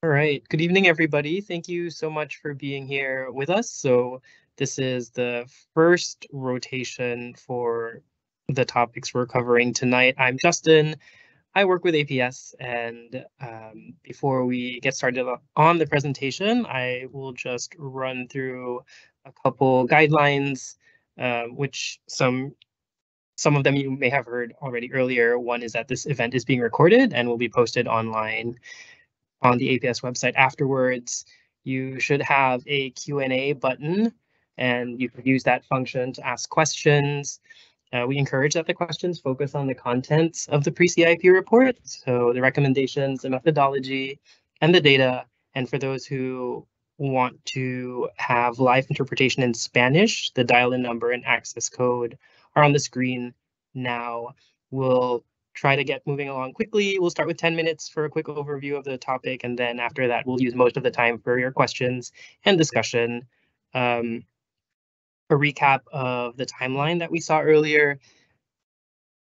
All right. Good evening, everybody. Thank you so much for being here with us. So this is the first rotation for the topics we're covering tonight. I'm Justin. I work with APS, and before we get started on the presentation, I will just run through a couple guidelines, which some of them you may have heard already earlier. One is that this event is being recorded and will be posted online on the APS website afterwards. You should have a Q&A button, and you could use that function to ask questions. We encourage that the questions focus on the contents of the pre-CIP report, so the recommendations, the methodology, and the data. And for those who want to have live interpretation in Spanish, the dial-in number and access code are on the screen now. We'll try to get moving along quickly. We'll start with 10 minutes for a quick overview of the topic, and then after that, we'll use most of the time for your questions and discussion. A recap of the timeline that we saw earlier.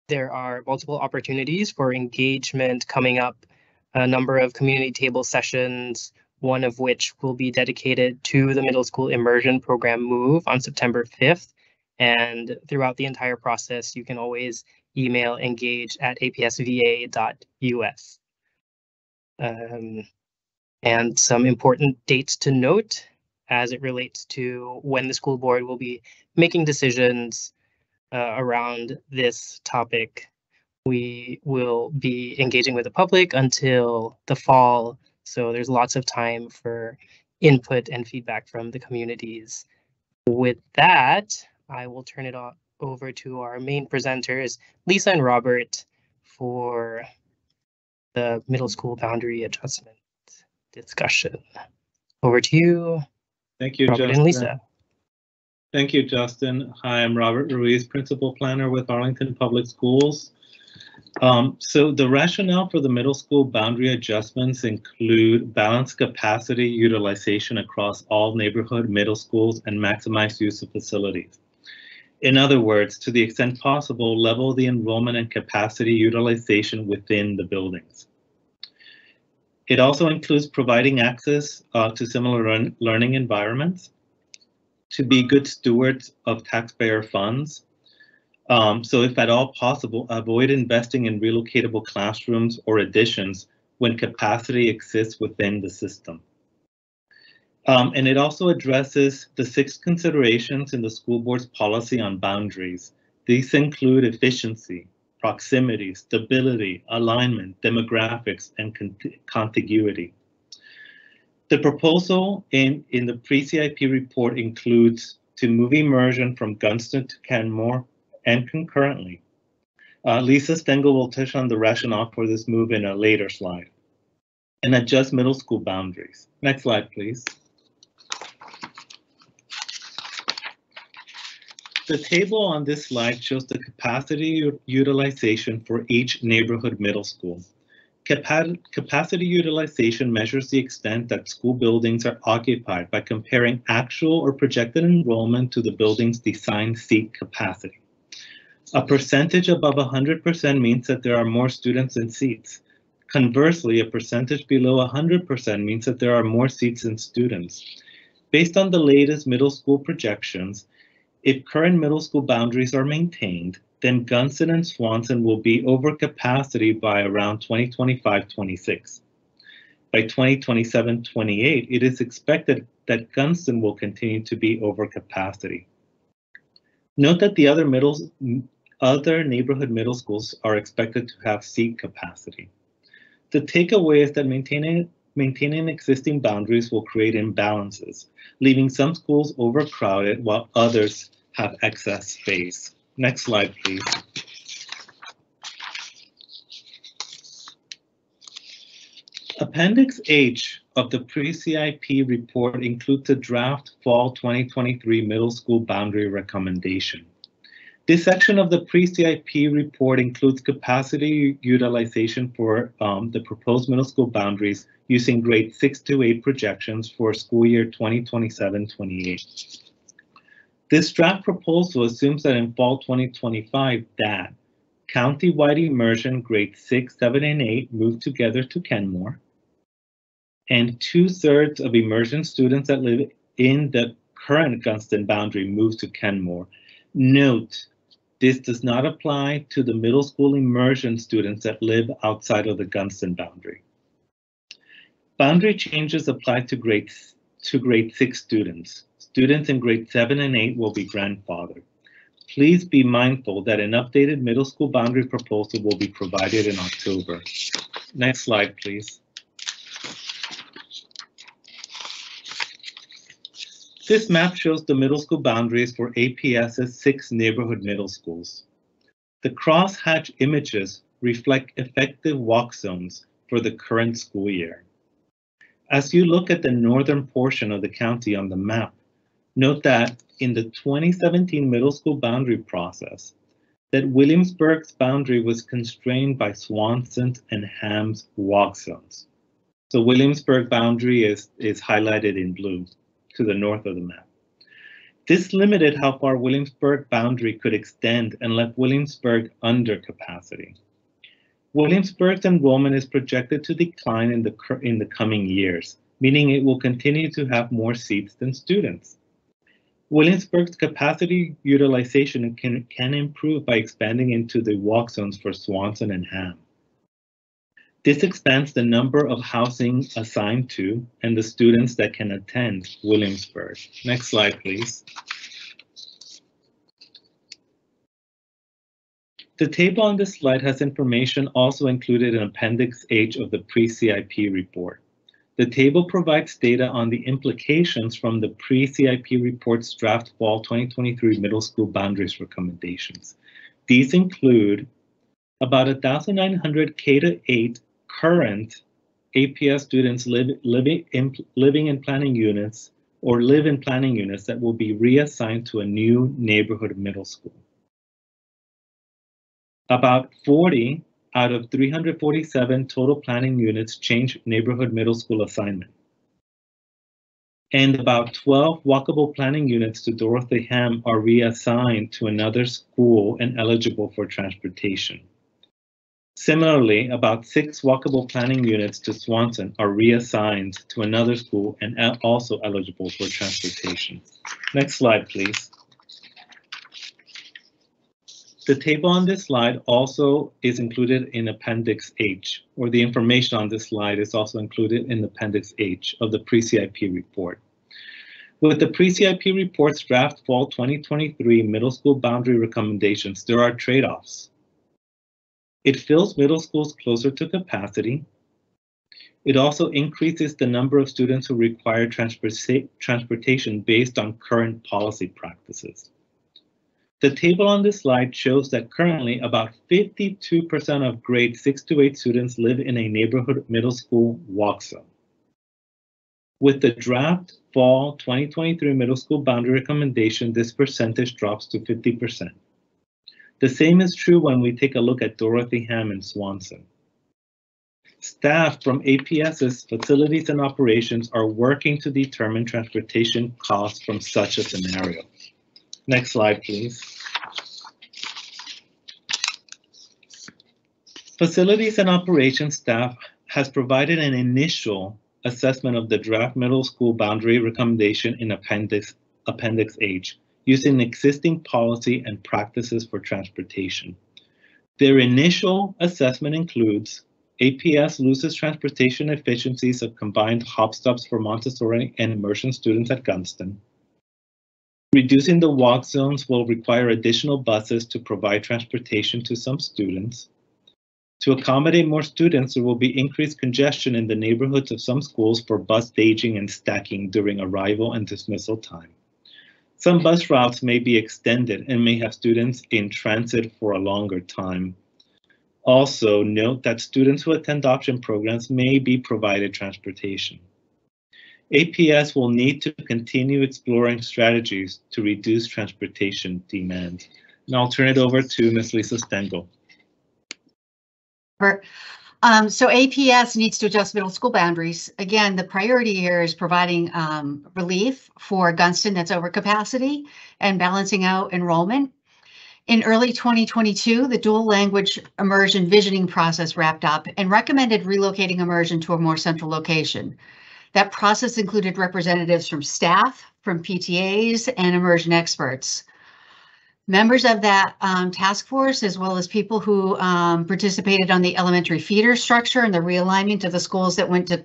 There are multiple opportunities for engagement coming up, a number of community table sessions, one of which will be dedicated to the middle school immersion program MOVE on September 5th. And throughout the entire process, you can always email engage@apsva.us. And some important dates to note as it relates to when the school board will be making decisions around this topic. We will be engaging with the public until the fall, so there's lots of time for input and feedback from the communities. With that, I will turn it over to our main presenters, Lisa and Robert, for the middle school boundary adjustment discussion. Over to you. Thank you, Robert Justin. And Lisa. Thank you, Justin. Hi, I'm Robert Ruiz, Principal Planner with Arlington Public Schools. So the rationale for the middle school boundary adjustments include balanced capacity utilization across all neighborhood middle schools and maximize use of facilities. In other words, to the extent possible, level the enrollment and capacity utilization within the buildings. It also includes providing access to similar learning environments, to be good stewards of taxpayer funds. So if at all possible, avoid investing in relocatable classrooms or additions when capacity exists within the system. And it also addresses the 6 considerations in the school board's policy on boundaries. These include efficiency, proximity, stability, alignment, demographics, and contiguity. The proposal in the pre-CIP report includes to move immersion from Gunston to Kenmore and concurrently. Lisa Stengel will touch on the rationale for this move in a later slide. And adjust middle school boundaries. Next slide, please. The table on this slide shows the capacity utilization for each neighborhood middle school. Capacity utilization measures the extent that school buildings are occupied by comparing actual or projected enrollment to the building's design seat capacity. A percentage above 100% means that there are more students than seats. Conversely, a percentage below 100% means that there are more seats than students. Based on the latest middle school projections, if current middle school boundaries are maintained, then Gunston and Swanson will be over capacity by around 2025-26. By 2027-28, it is expected that Gunston will continue to be over capacity. Note that the other neighborhood middle schools are expected to have seat capacity. The takeaway is that maintaining existing boundaries will create imbalances, leaving some schools overcrowded while others have excess space. Next slide, please. Appendix H of the pre-CIP report includes a draft fall 2023 middle school boundary recommendation. This section of the pre-CIP report includes capacity utilization for the proposed middle school boundaries using grade 6 to 8 projections for school year 2027-28. This draft proposal assumes that in fall 2025 that county-wide immersion grades 6, 7, and 8 move together to Kenmore, and 2/3 of Immersion students that live in the current Gunston boundary move to Kenmore. Note, this does not apply to the middle school Immersion students that live outside of the Gunston boundary. Boundary changes apply to grade 6 students. Students in grade 7 and 8 will be grandfathered. Please be mindful that an updated middle school boundary proposal will be provided in October. Next slide, please. This map shows the middle school boundaries for APS's 6 neighborhood middle schools. The crosshatch images reflect effective walk zones for the current school year. As you look at the northern portion of the county on the map, note that in the 2017 middle school boundary process, that Williamsburg's boundary was constrained by Swanson's and Ham's walk zones. So Williamsburg boundary is highlighted in blue to the north of the map. This limited how far Williamsburg boundary could extend and left Williamsburg under capacity. Williamsburg's enrollment is projected to decline in the coming years, meaning it will continue to have more seats than students. Williamsburg's capacity utilization can improve by expanding into the walk zones for Swanson and Ham. This expands the number of housing assigned to and the students that can attend Williamsburg. Next slide, please. The table on this slide has information also included in Appendix H of the pre-CIP report. The table provides data on the implications from the pre-CIP report's draft fall 2023 middle school boundaries recommendations. These include about 1,900 K-8 current APS students living in planning units or live in planning units that will be reassigned to a new neighborhood middle school. About 40 out of 347 total planning units change neighborhood middle school assignment. And about 12 walkable planning units to Dorothy Ham are reassigned to another school and eligible for transportation. Similarly, about 6 walkable planning units to Swanson are reassigned to another school and also eligible for transportation. Next slide, please. The table on this slide also is included in Appendix H, or the information on this slide is also included in Appendix H of the pre-CIP report. With the pre-CIP report's draft fall 2023 middle school boundary recommendations, there are trade-offs. It fills middle schools closer to capacity. It also increases the number of students who require transportation based on current policy practices. The table on this slide shows that currently about 52% of grade 6 to 8 students live in a neighborhood middle school walk zone. With the draft fall 2023 middle school boundary recommendation, this percentage drops to 50%. The same is true when we take a look at Dorothy Ham and Swanson. Staff from APS's facilities and operations are working to determine transportation costs from such a scenario. Next slide, please. Facilities and operations staff has provided an initial assessment of the draft middle school boundary recommendation in Appendix H, using existing policy and practices for transportation. Their initial assessment includes APS loses transportation efficiencies of combined hop stops for Montessori and Immersion students at Gunston. Reducing the walk zones will require additional buses to provide transportation to some students. To accommodate more students, there will be increased congestion in the neighborhoods of some schools for bus staging and stacking during arrival and dismissal time. Some bus routes may be extended and may have students in transit for a longer time. Also, note that students who attend option programs may be provided transportation. APS will need to continue exploring strategies to reduce transportation demand. And I'll turn it over to Ms. Lisa Stengel. So APS needs to adjust middle school boundaries. Again, the priority here is providing relief for Gunston that's over capacity and balancing out enrollment. In early 2022, the dual language immersion visioning process wrapped up and recommended relocating immersion to a more central location. That process included representatives from staff, from PTAs, and immersion experts. Members of that task force, as well as people who participated on the elementary feeder structure and the realignment of the schools that went to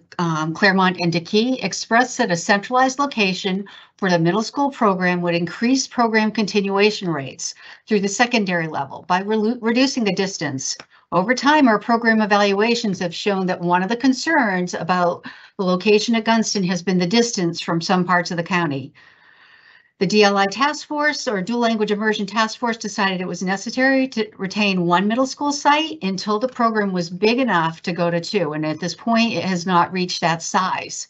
Claremont and DeKey, expressed that a centralized location for the middle school program would increase program continuation rates through the secondary level by reducing the distance. Over time, our program evaluations have shown that one of the concerns about the location at Gunston has been the distance from some parts of the county. The DLI task force, or dual language immersion task force, decided it was necessary to retain one middle school site until the program was big enough to go to 2. And at this point, it has not reached that size.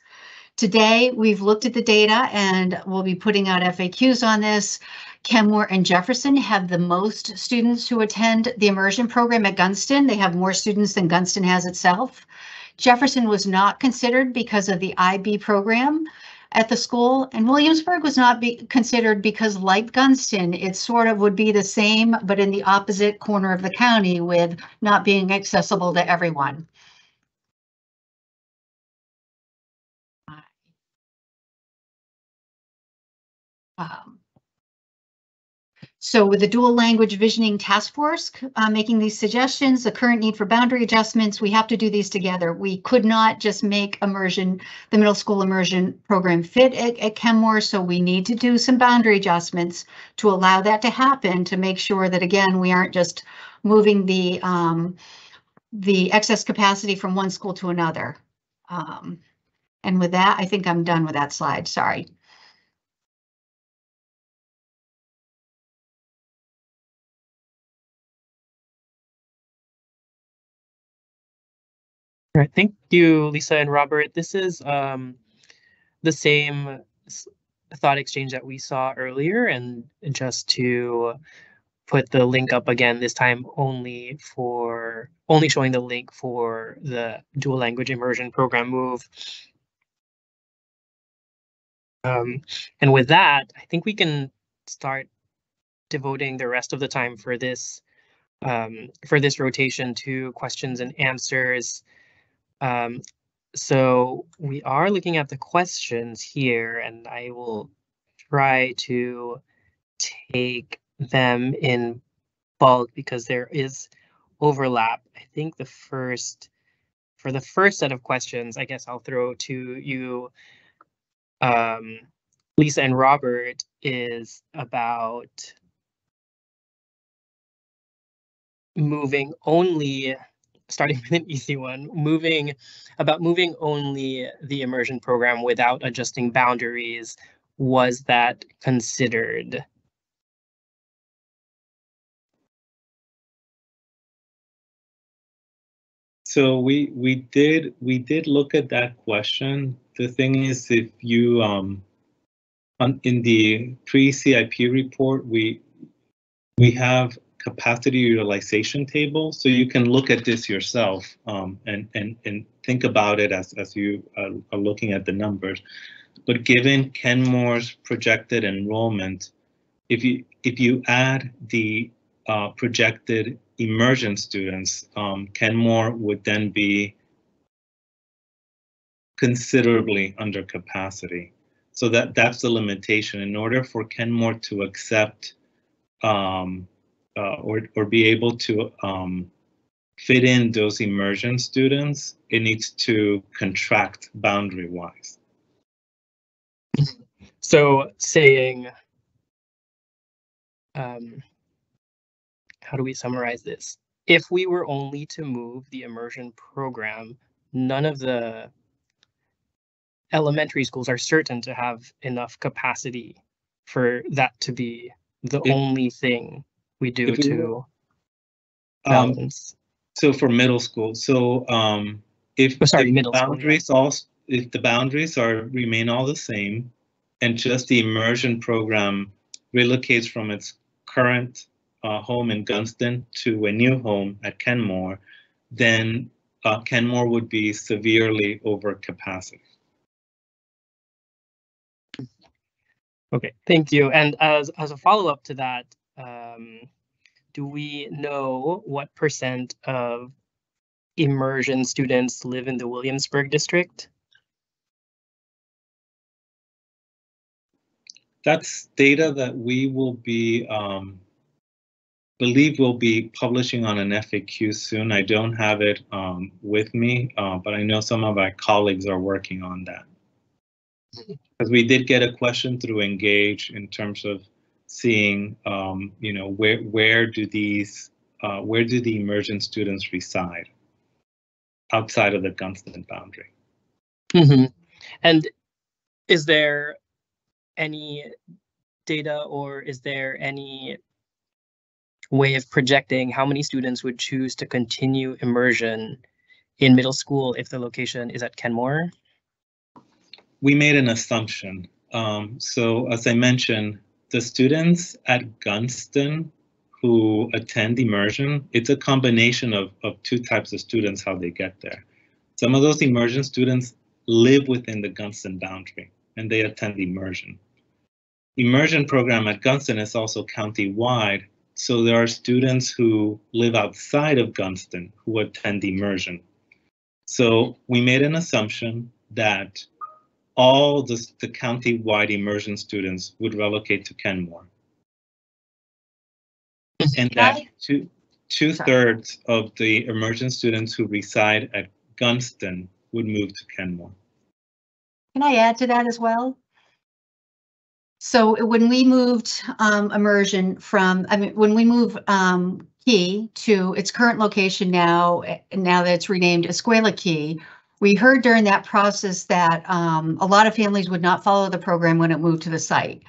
Today, we've looked at the data and we'll be putting out FAQs on this. Kenmore and Jefferson have the most students who attend the immersion program at Gunston. They have more students than Gunston has itself. Jefferson was not considered because of the IB program at the school, and Williamsburg was not considered because, like Gunston, it sort of would be the same, but in the opposite corner of the county, with not being accessible to everyone. So with the dual language visioning task force making these suggestions, the current need for boundary adjustments, we have to do these together. We could not just make immersion, the middle school immersion program fit at Kenmore, so we need to do some boundary adjustments to allow that to happen, to make sure that, again, we aren't just moving the excess capacity from one school to another. And with that, I think I'm done with that slide, sorry. All right, thank you, Lisa and Robert. This is the same thought exchange that we saw earlier, and just to put the link up again, this time only showing the link for the dual language immersion program move. And with that, I think we can start devoting the rest of the time for this rotation to questions and answers. So we are looking at the questions here, and I will try to take them in bulk because there is overlap. I think for the first set of questions, I guess I'll throw to you, Lisa and Robert, is about moving only, starting with an easy one, moving only the immersion program without adjusting boundaries. Was that considered? So we did look at that question. The thing is, if you in the pre-CIP report, we have capacity utilization table, so you can look at this yourself and think about it as you are looking at the numbers. But given Kenmore's projected enrollment, if you add the projected immersion students, Kenmore would then be considerably under capacity. So that's the limitation. In order for Kenmore to accept or be able to fit in those immersion students, it needs to contract boundary-wise. So saying, how do we summarize this? If we were only to move the immersion program, none of the elementary schools are certain to have enough capacity for that to be the only thing we do to balance. So for middle school, so if the boundaries remain all the same, and just the immersion program relocates from its current home in Gunston to a new home at Kenmore, then Kenmore would be severely over capacity. Okay, thank you. And as a follow-up to that, do we know what % of immersion students live in the Williamsburg district? That's data that we will be, believe we'll be publishing on an FAQ soon. I don't have it with me, but I know some of our colleagues are working on that. Because we did get a question through Engage in terms of seeing, you know, where do the immersion students reside outside of the Gunston boundary? Mm-hmm. And is there any data, or is there any way of projecting how many students would choose to continue immersion in middle school if the location is at Kenmore? We made an assumption. So as I mentioned, the students at Gunston who attend immersion, it's a combination of two types of students, how they get there. Some of those immersion students live within the Gunston boundary and they attend immersion. Immersion program at Gunston is also county-wide, so there are students who live outside of Gunston who attend immersion. So we made an assumption that all the county-wide immersion students would relocate to Kenmore. And that two-thirds of the immersion students who reside at Gunston would move to Kenmore. Can I add to that as well? So when we moved immersion from, when we move Key to its current location now that it's renamed Escuela Key, we heard during that process that a lot of families would not follow the program when it moved to the site.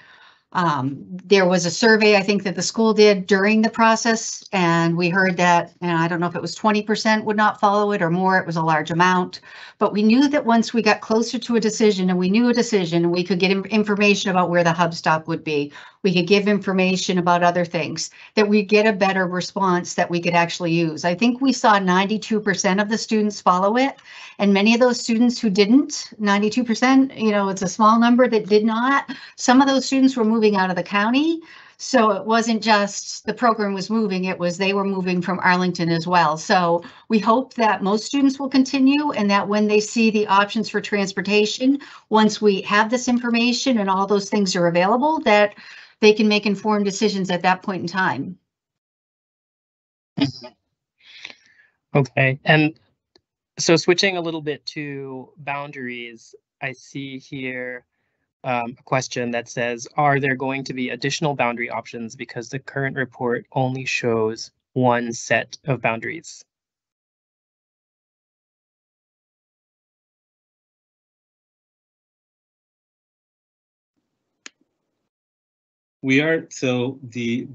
There was a survey, I think, that the school did during the process, and we heard that, and I don't know if it was 20% would not follow it or more, it was a large amount. But we knew that once we got closer to a decision and we knew a decision, and we could get information about where the hub stop would be, we could give information about other things, that we'd get a better response that we could actually use. I think we saw 92% of the students follow it, and many of those students who didn't, 92%, you know, it's a small number that did not. Some of those students were moving out of the county. So it wasn't just the program was moving, it was they were moving from Arlington as well. So we hope that most students will continue, and that when they see the options for transportation, once we have this information and all those things are available, that they can make informed decisions at that point in time. Okay, and so switching a little bit to boundaries, I see here a question that says, are there going to be additional boundary options because the current report only shows one set of boundaries? We are, so the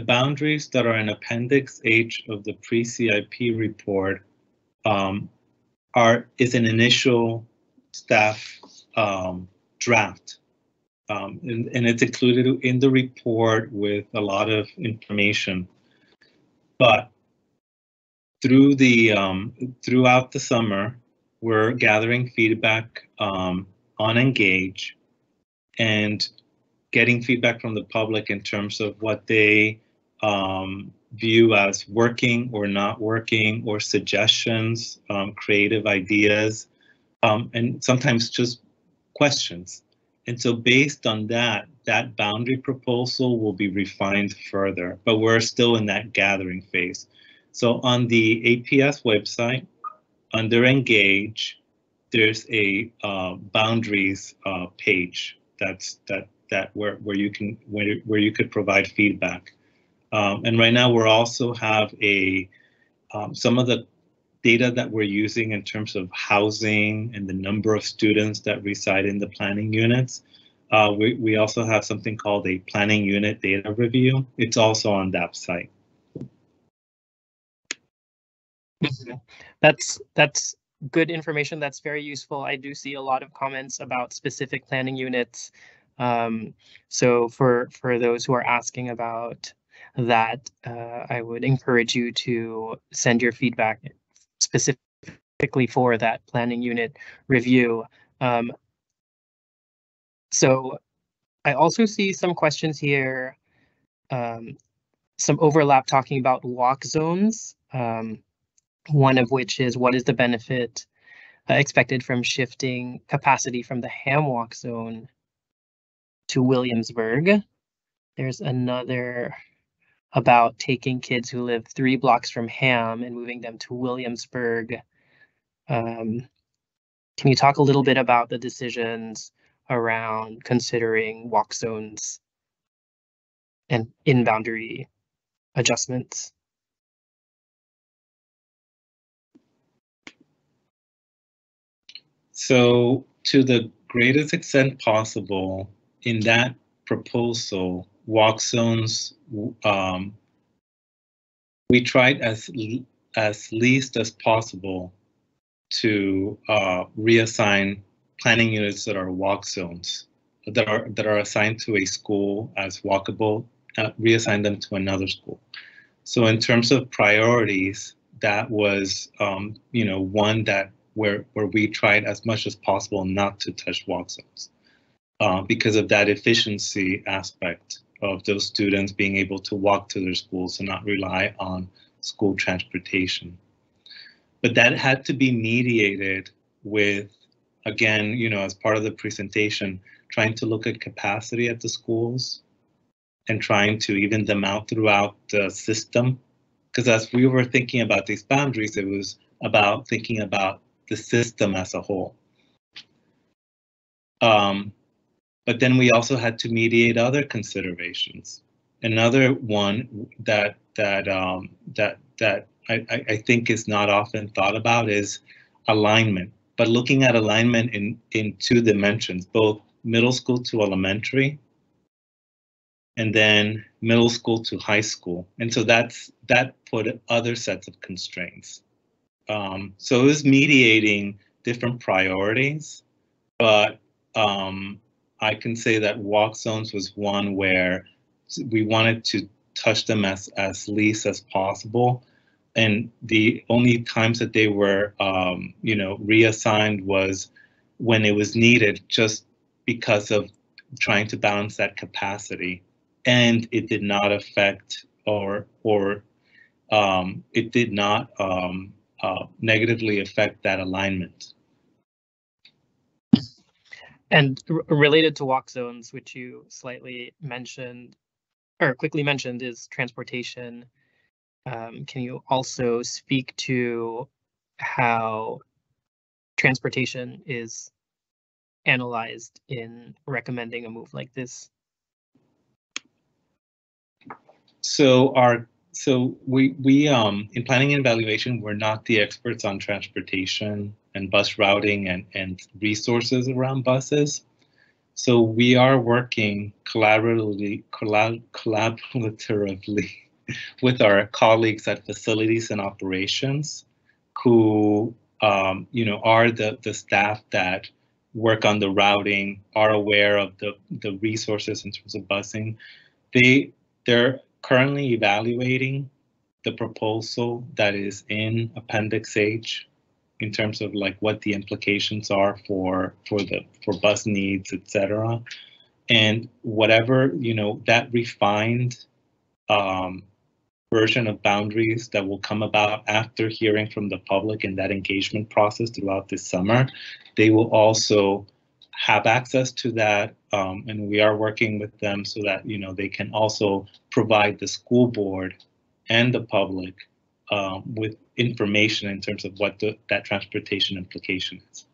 boundaries that are in Appendix H of the pre-CIP report is an initial staff draft, and it's included in the report with a lot of information. But through the throughout the summer, we're gathering feedback on Engage and getting feedback from the public in terms of what they view as working or not working, or suggestions, creative ideas, and sometimes just questions. And so based on that boundary proposal will be refined further, but we're still in that gathering phase. So on the APS website, under Engage, there's a boundaries page where you could provide feedback. And right now we're also have some of the data that we're using in terms of housing and the number of students that reside in the planning units. We also have something called a planning unit data review. It's also on that site. That's good information. That's very useful. I do see a lot of comments about specific planning units. So for those who are asking about that, I would encourage you to send your feedback specifically for that planning unit review. So I also see some questions here, some overlap talking about walk zones. One of which is, what is the benefit expected from shifting capacity from the ham walk zone to Williamsburg. There's another about taking kids who live 3 blocks from Ham and moving them to Williamsburg. Can you talk a little bit about the decisions around considering walk zones and in-boundary adjustments? So to the greatest extent possible, in that proposal, walk zones, we tried as least as possible to reassign planning units that are walk zones, that are assigned to a school as walkable, reassign them to another school. So in terms of priorities, that was one that where we tried as much as possible not to touch walk zones because of that efficiency aspect of those students being able to walk to their schools and not rely on school transportation. But that had to be mediated with, again, as part of the presentation, trying to look at capacity at the schools and trying to even them out throughout the system. Because as we were thinking about these boundaries, it was about thinking about the system as a whole. But then we also had to mediate other considerations. Another one that I think is not often thought about is alignment. But looking at alignment in 2 dimensions, both middle school to elementary, and then middle school to high school. And so that put other sets of constraints. So it was mediating different priorities, but I can say that walk zones was one where we wanted to touch them as least as possible. And the only times that they were, reassigned was when it was needed, just because of trying to balance that capacity. And it did not affect or it did not negatively affect that alignment. And related to walk zones, which you slightly mentioned or quickly mentioned, is transportation. Can you also speak to how transportation is analyzed in recommending a move like this? So we in planning and evaluation, we're not the experts on transportation and bus routing and resources around buses. So we are working collaboratively with our colleagues at facilities and operations, who are the staff that work on the routing, are aware of the resources in terms of busing. They're currently evaluating the proposal that is in Appendix H in terms of like what the implications are for bus needs, etc. And whatever, that refined version of boundaries that will come about after hearing from the public in that engagement process throughout this summer, they will also have access to that, and we are working with them so that they can also provide the school board and the public with information in terms of what that transportation implication is.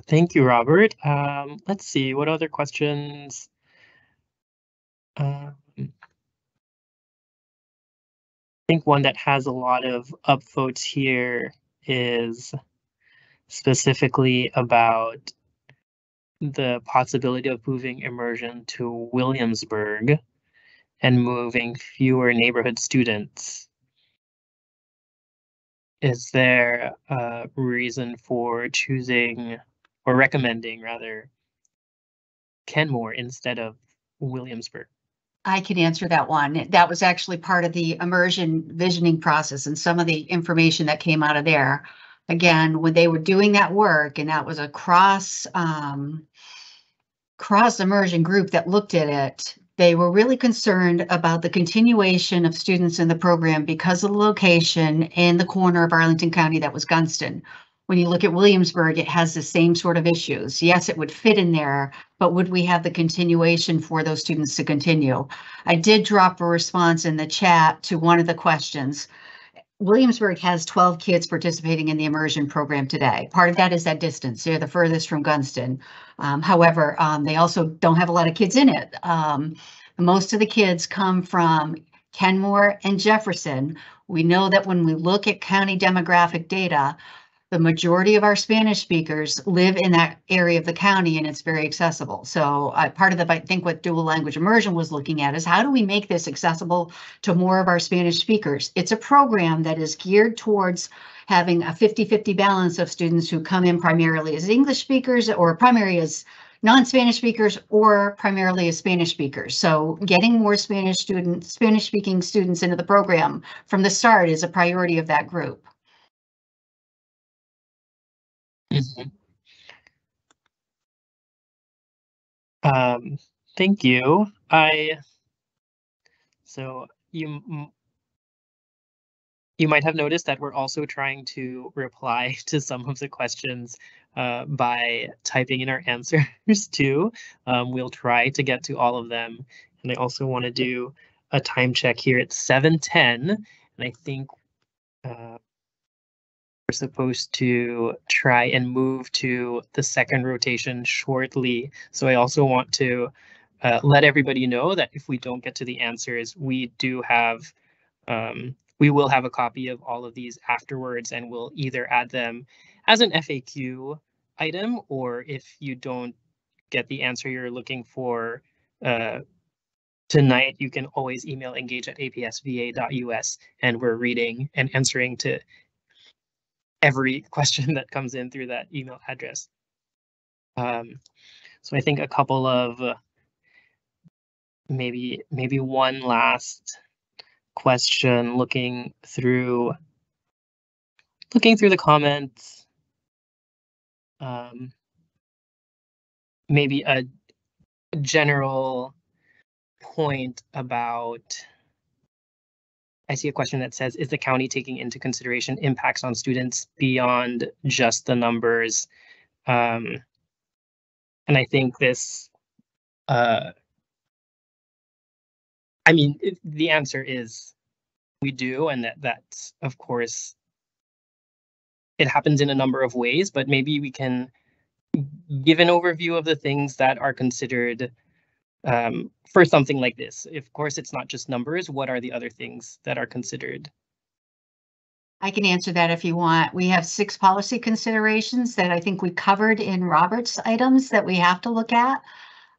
Thank you, Robert. Let's see, what other questions? I think one that has a lot of upvotes here is specifically about the possibility of moving Immersion to Williamsburg and moving fewer neighborhood students. Is there a reason for choosing or recommending rather Kenmore instead of Williamsburg? I can answer that one. That was actually part of the Immersion visioning process and some of the information that came out of there. Again, when they were doing that work, and that was a cross immersion group that looked at it, they were really concerned about the continuation of students in the program because of the location in the corner of Arlington County that was Gunston. When you look at Williamsburg, it has the same sort of issues. Yes, it would fit in there, but would we have the continuation for those students to continue? I did drop a response in the chat to one of the questions. Williamsburg has 12 kids participating in the immersion program today. Part of that is that distance. They're the furthest from Gunston. However, they also don't have a lot of kids in it. Most of the kids come from Kenmore and Jefferson. We know that when we look at county demographic data, the majority of our Spanish speakers live in that area of the county, and it's very accessible. So part of I think what dual language immersion was looking at is how do we make this accessible to more of our Spanish speakers? It's a program that is geared towards having a 50-50 balance of students who come in primarily as English speakers or primarily as non-Spanish speakers or primarily as Spanish speakers. So getting more Spanish-speaking students into the program from the start is a priority of that group. Thank you. So you might have noticed that we're also trying to reply to some of the questions by typing in our answers too. We'll try to get to all of them. And I also want to do a time check here. It's 7:10, and I think we're supposed to try and move to the second rotation shortly. So I also want to let everybody know that if we don't get to the answers, we do have, we will have a copy of all of these afterwards, and we'll either add them as an FAQ item, or if you don't get the answer you're looking for tonight, you can always email engage@apsva.us, and we're reading and answering to every question that comes in through that email address. So I think a couple of maybe one last question, looking through the comments. Maybe a general point about, I see a question that says, is the county taking into consideration impacts on students beyond just the numbers? And I think this, I mean, the answer is we do, and that's, of course, it happens in a number of ways, but maybe we can give an overview of the things that are considered for something like this. Of course, it's not just numbers. What are the other things that are considered? I can answer that if you want. We have 6 policy considerations that I think we covered in Robert's items that we have to look at.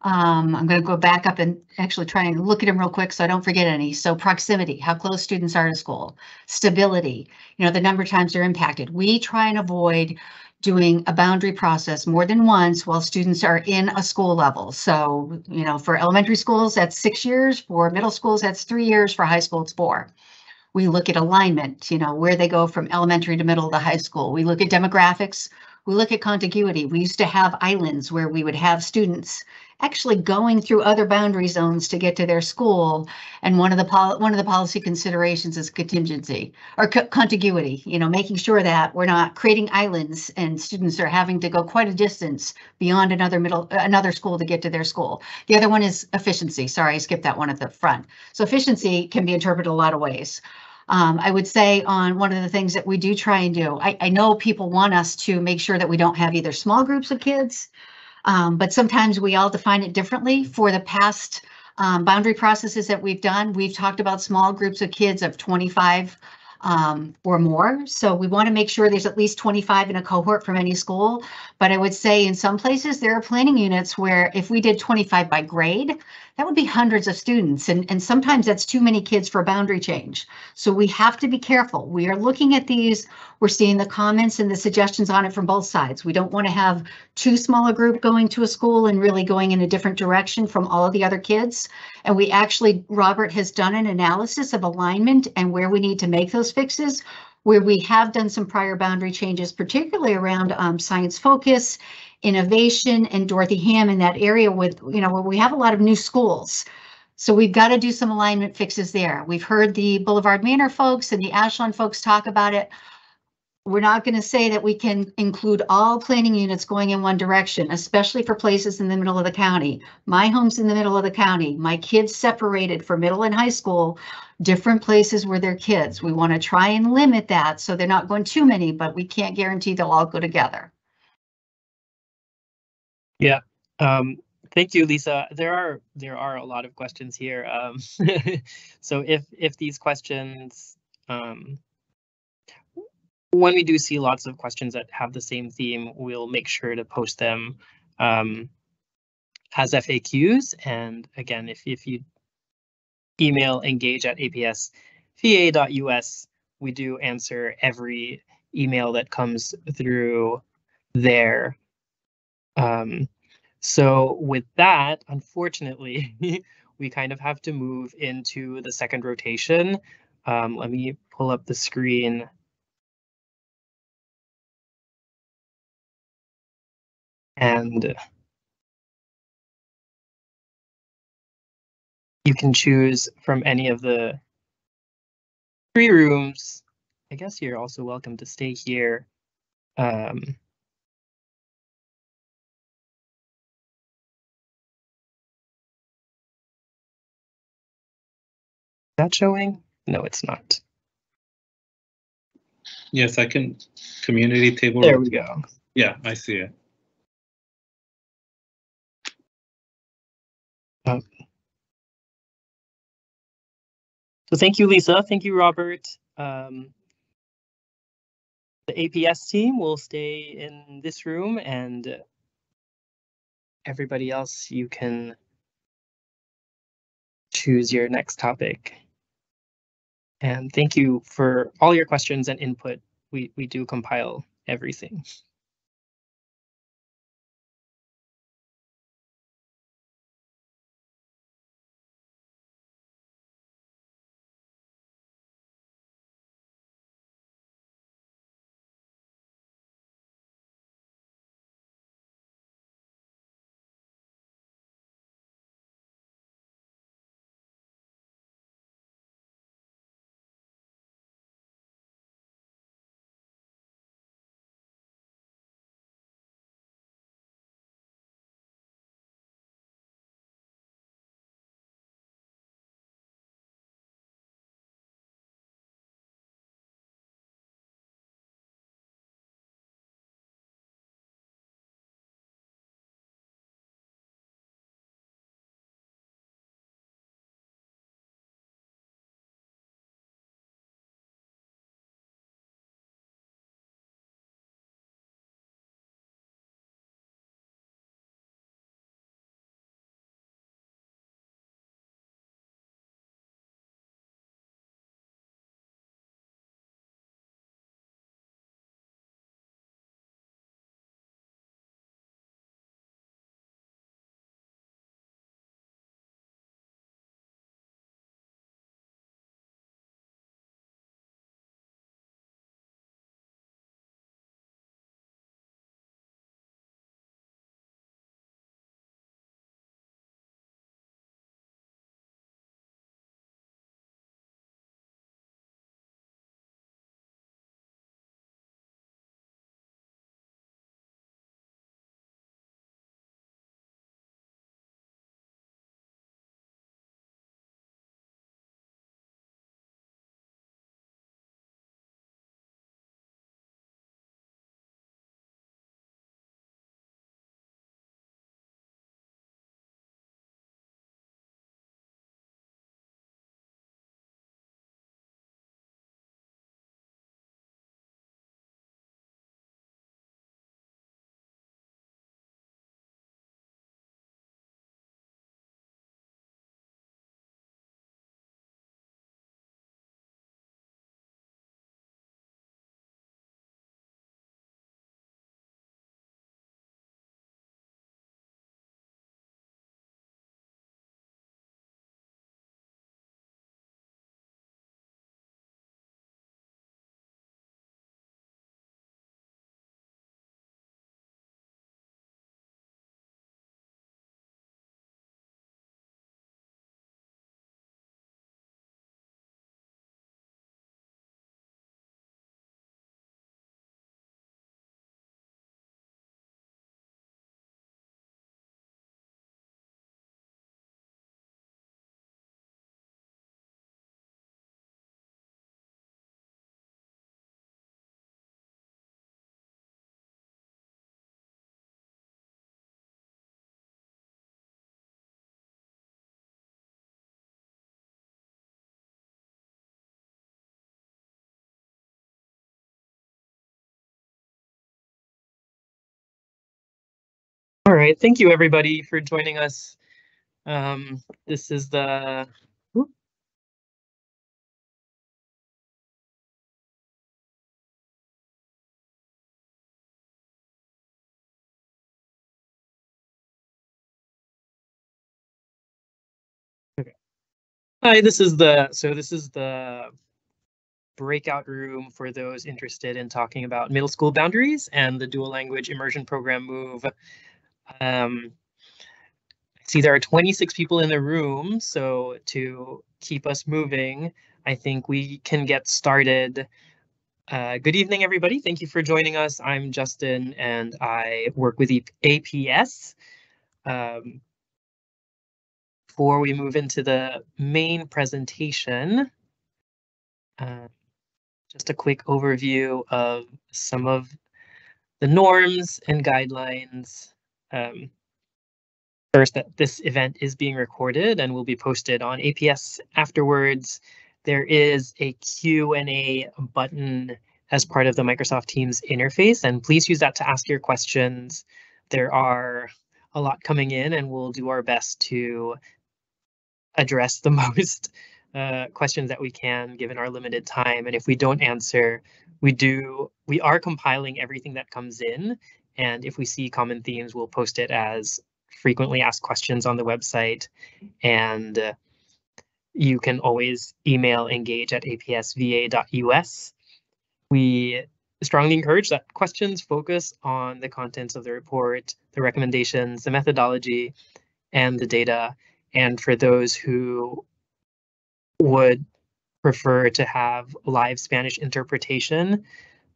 I'm going to go back up and actually try and look at them real quick so I don't forget any. So proximity, how close students are to school. Stability, the number of times they're impacted. We try and avoid doing a boundary process more than once while students are in a school level. So, for elementary schools, that's 6 years. For middle schools, that's 3 years. For high school, it's 4. We look at alignment, where they go from elementary to middle to high school. We look at demographics. We look at contiguity. We used to have islands where we would have students actually going through other boundary zones to get to their school. And one of the policy considerations is contingency or contiguity, making sure that we're not creating islands and students are having to go quite a distance beyond another school to get to their school. The other one is efficiency. Sorry, I skipped that one at the front. So efficiency can be interpreted a lot of ways. I would say on one of the things that we do try and do, I know people want us to make sure that we don't have either small groups of kids, but sometimes we all define it differently. For the past boundary processes that we've done, we've talked about small groups of kids of 25 or more. So we want to make sure there's at least 25 in a cohort from any school. But I would say in some places there are planning units where if we did 25 by grade, that would be hundreds of students. And sometimes that's too many kids for a boundary change. So we have to be careful. We are looking at these. We're seeing the comments and the suggestions on it from both sides. We don't want to have too small a group going to a school and really going in a different direction from all of the other kids. And we actually, Robert has done an analysis of alignment and where we need to make those fixes, where we have done some prior boundary changes, particularly around science focus, innovation, and Dorothy Ham in that area with, where we have a lot of new schools. So we've got to do some alignment fixes there. We've heard the Boulevard Manor folks and the Ashland folks talk about it. we're not going to say that we can include all planning units going in one direction, especially for places in the middle of the county. My home's in the middle of the county. My kids separated for middle and high school, different places where they're kids. We want to try and limit that so they're not going too many, but we can't guarantee they'll all go together. Yeah. Thank you, Lisa. There are a lot of questions here. So if these questions, when we do see lots of questions that have the same theme, we'll make sure to post them as FAQs. And again, if you email engage@apsva.us, we do answer every email that comes through there. So with that, unfortunately, we kind of have to move into the second rotation. Let me pull up the screen. And you can choose from any of the 3 rooms. I guess you're also welcome to stay here. That showing? No, it's not. Yes, I can. Community table. There we go. Yeah, I see it. So thank you, Lisa. Thank you, Robert. The APS team will stay in this room, and everybody else, you can choose your next topic. And thank you for all your questions and input. We do compile everything. right, thank you everybody for joining us. This is the Hi, this is the breakout room for those interested in talking about middle school boundaries and the dual language immersion program move. See, there are 26 people in the room, so to keep us moving, I think we can get started. Good evening, everybody. Thank you for joining us. I'm Justin, and I work with APS. Before we move into the main presentation, just a quick overview of some of the norms and guidelines. First, that this event is being recorded and will be posted on APS afterwards. There is a Q&A button as part of the Microsoft Teams interface, and please use that to ask your questions. There are a lot coming in, and we'll do our best to address the most questions that we can given our limited time. And if we don't answer, we are compiling everything that comes in, and if we see common themes, we'll post it as frequently asked questions on the website. And you can always email engage@apsva.us. We strongly encourage that questions focus on the contents of the report, the recommendations, the methodology, and the data. And for those who would prefer to have live Spanish interpretation,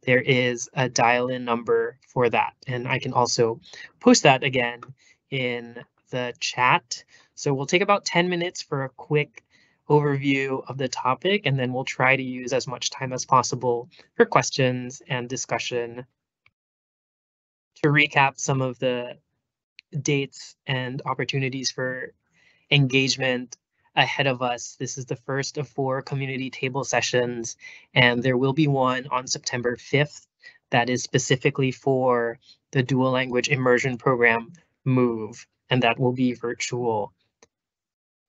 there is a dial-in number for that. And I can also post that again in the chat. So we'll take about 10 minutes for a quick overview of the topic, and then we'll try to use as much time as possible for questions and discussion. To recap some of the dates and opportunities for engagement ahead of us, this is the first of 4 community table sessions, and there will be one on September 5th that is specifically for the dual language immersion program move, and that will be virtual.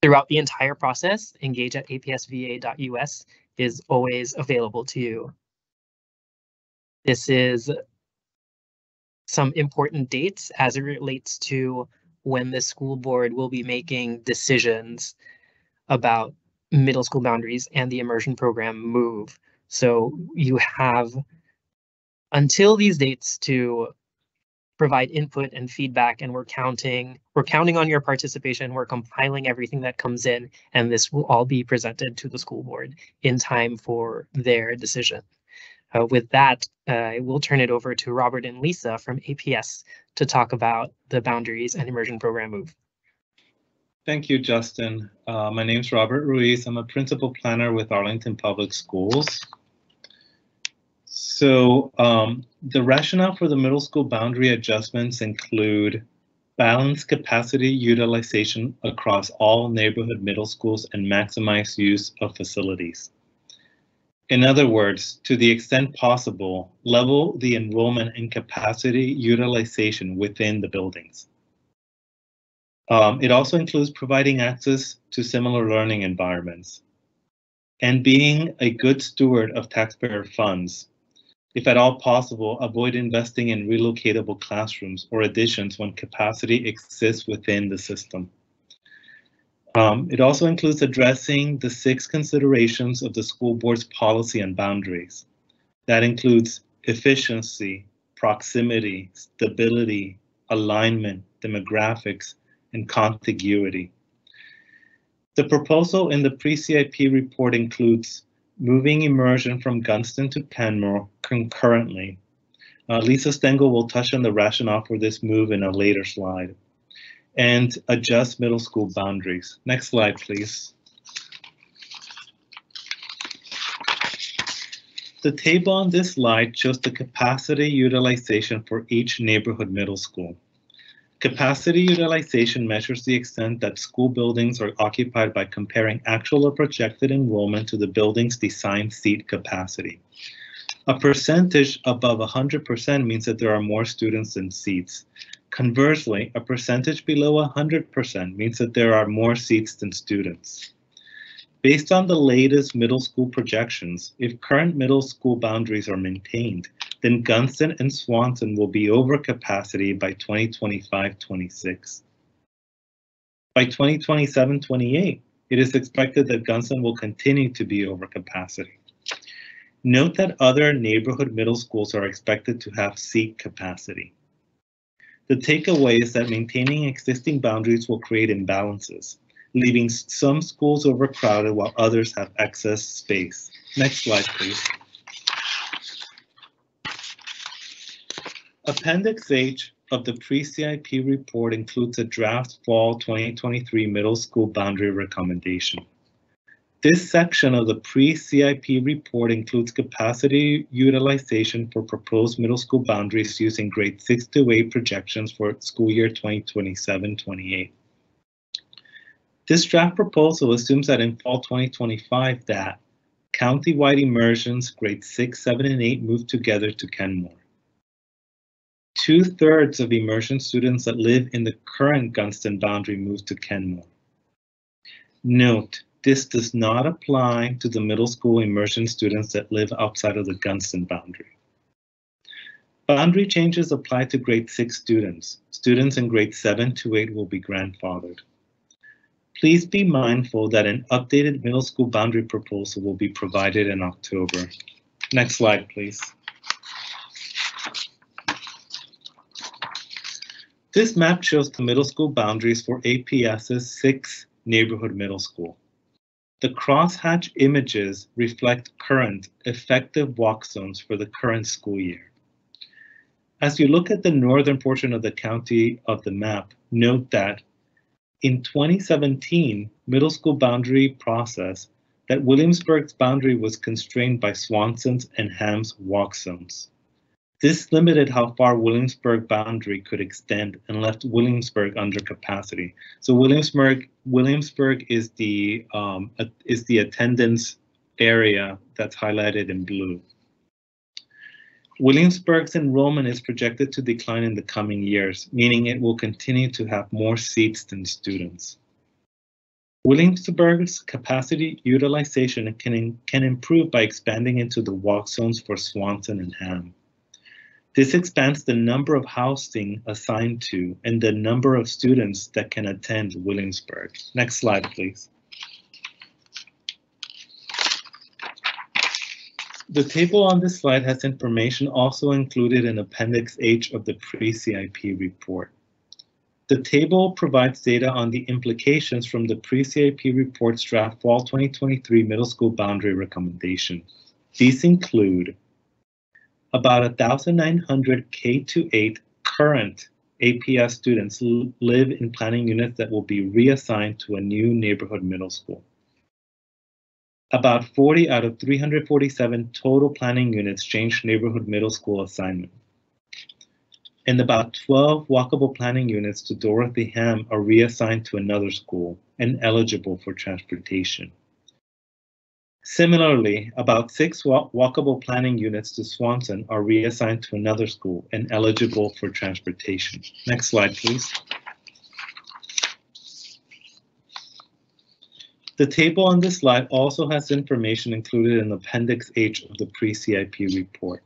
Throughout the entire process, engage@apsva.us is always available to you. This is some important dates as it relates to when the school board will be making decisions about middle school boundaries and the immersion program move. So you have until these dates to provide input and feedback, and we're counting on your participation. We're compiling everything that comes in, and this will all be presented to the school board in time for their decision. With that, I will turn it over to Robert and Lisa from APS to talk about the boundaries and immersion program move. Thank you, Justin. My name is Robert Ruiz. I'm a principal planner with Arlington Public Schools. So the rationale for the middle school boundary adjustments include balanced capacity utilization across all neighborhood middle schools and maximize use of facilities. In other words, to the extent possible, level the enrollment and capacity utilization within the buildings. It also includes providing access to similar learning environments and being a good steward of taxpayer funds. If at all possible, avoid investing in relocatable classrooms or additions when capacity exists within the system. It also includes addressing the 6 considerations of the school board's policy and boundaries. That includes efficiency, proximity, stability, alignment, demographics, and contiguity. The proposal in the pre-CIP report includes moving immersion from Gunston to Canmore concurrently. Lisa Stengel will touch on the rationale for this move in a later slide. And adjust middle school boundaries. Next slide, please. The table on this slide shows the capacity utilization for each neighborhood middle school. Capacity utilization measures the extent that school buildings are occupied by comparing actual or projected enrollment to the building's design seat capacity. A percentage above 100% means that there are more students than seats. Conversely, a percentage below 100% means that there are more seats than students. Based on the latest middle school projections, if current middle school boundaries are maintained, then Gunston and Swanson will be over capacity by 2025-26. By 2027-28, it is expected that Gunston will continue to be over capacity. Note that other neighborhood middle schools are expected to have seat capacity. The takeaway is that maintaining existing boundaries will create imbalances, leaving some schools overcrowded while others have excess space. Next slide, please. Appendix H of the pre-CIP report includes a draft fall 2023 middle school boundary recommendation. This section of the pre-CIP report includes capacity utilization for proposed middle school boundaries using grade 6 to 8 projections for school year 2027-28. This draft proposal assumes that in fall 2025 that county-wide immersions grades 6, 7, and 8 move together to Kenmore. 2/3 of immersion students that live in the current Gunston boundary move to Kenmore. Note, this does not apply to the middle school immersion students that live outside of the Gunston boundary. Boundary changes apply to grade 6 students. Students in grades 7 to 8 will be grandfathered. Please be mindful that an updated middle school boundary proposal will be provided in October. Next slide, please. This map shows the middle school boundaries for APS's 6 neighborhood middle school. The crosshatch images reflect current effective walk zones for the current school year. As you look at the northern portion of the county of the map, note that in 2017 middle school boundary process, that Williamsburg's boundary was constrained by Swanson's and Ham's walk zones. This limited how far Williamsburg boundary could extend and left Williamsburg under capacity. So Williamsburg is the attendance area that's highlighted in blue. Williamsburg's enrollment is projected to decline in the coming years, meaning it will continue to have more seats than students. Williamsburg's capacity utilization can improve by expanding into the walk zones for Swanson and Ham. This expands the number of housing assigned to and the number of students that can attend Williamsburg. Next slide, please. The table on this slide has information also included in Appendix H of the pre-CIP report. The table provides data on the implications from the pre-CIP report's draft fall 2023 middle school boundary recommendation. These include about 1,900 K-8 current APS students live in planning units that will be reassigned to a new neighborhood middle school. About 40 out of 347 total planning units change neighborhood middle school assignment. And about 12 walkable planning units to Dorothy Ham are reassigned to another school and eligible for transportation. Similarly, about 6 walkable planning units to Swanson are reassigned to another school and eligible for transportation. Next slide, please. The table on this slide also has information included in Appendix H of the pre-CIP report.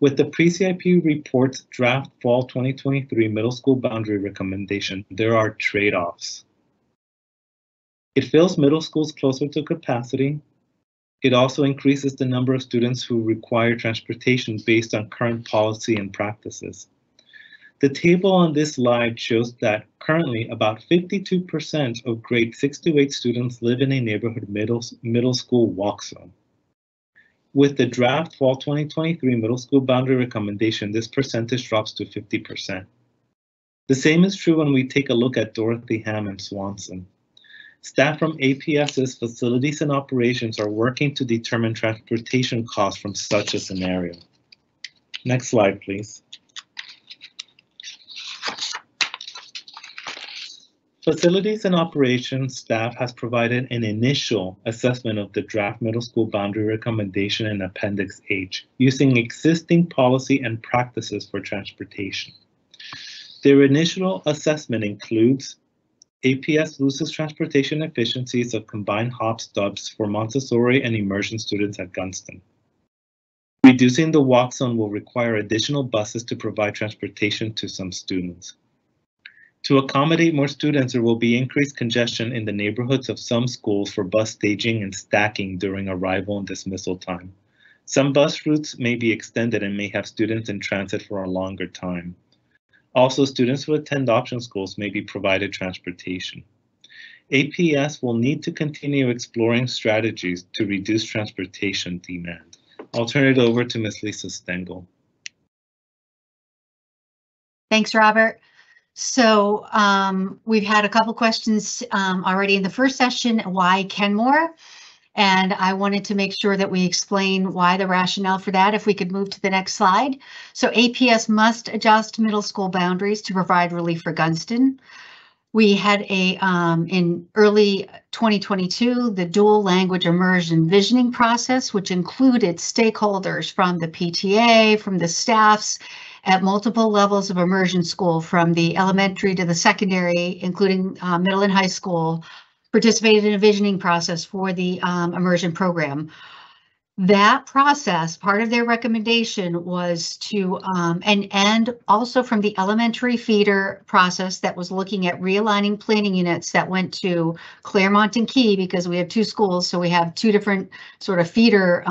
With the pre-CIP report's draft fall 2023 middle school boundary recommendation, there are trade-offs. It fills middle schools closer to capacity. It also increases the number of students who require transportation based on current policy and practices. The table on this slide shows that currently about 52% of grade 6 to 8 students live in a neighborhood middle school walk zone. With the draft fall 2023 middle school boundary recommendation, this percentage drops to 50%. The same is true when we take a look at Dorothy Ham and Swanson. Staff from APS's facilities and operations are working to determine transportation costs from such a scenario. Next slide, please. Facilities and operations staff has provided an initial assessment of the draft middle school boundary recommendation in Appendix H using existing policy and practices for transportation. Their initial assessment includes APS loses transportation efficiencies of combined hop-stops for Montessori and Immersion students at Gunston. Reducing the walk zone will require additional buses to provide transportation to some students. To accommodate more students, there will be increased congestion in the neighborhoods of some schools for bus staging and stacking during arrival and dismissal time. Some bus routes may be extended and may have students in transit for a longer time. Also, students who attend option schools may be provided transportation. APS will need to continue exploring strategies to reduce transportation demand. I'll turn it over to Ms. Lisa Stengel. Thanks, Robert. So we've had a couple questions already in the first session. Why Kenmore? And I wanted to make sure that we explain why the rationale for that. If we could move to the next slide. So APS must adjust middle school boundaries to provide relief for Gunston. We had in early 2022, the dual language immersion visioning process, which included stakeholders from the PTA, from the staffs at multiple levels of immersion school, from the elementary to the secondary, including middle and high school, participated in a visioning process for the immersion program. That process, part of their recommendation was to, and also from the elementary feeder process that was looking at realigning planning units that went to Claremont and Key, because we have two schools, so we have two different sort of feeder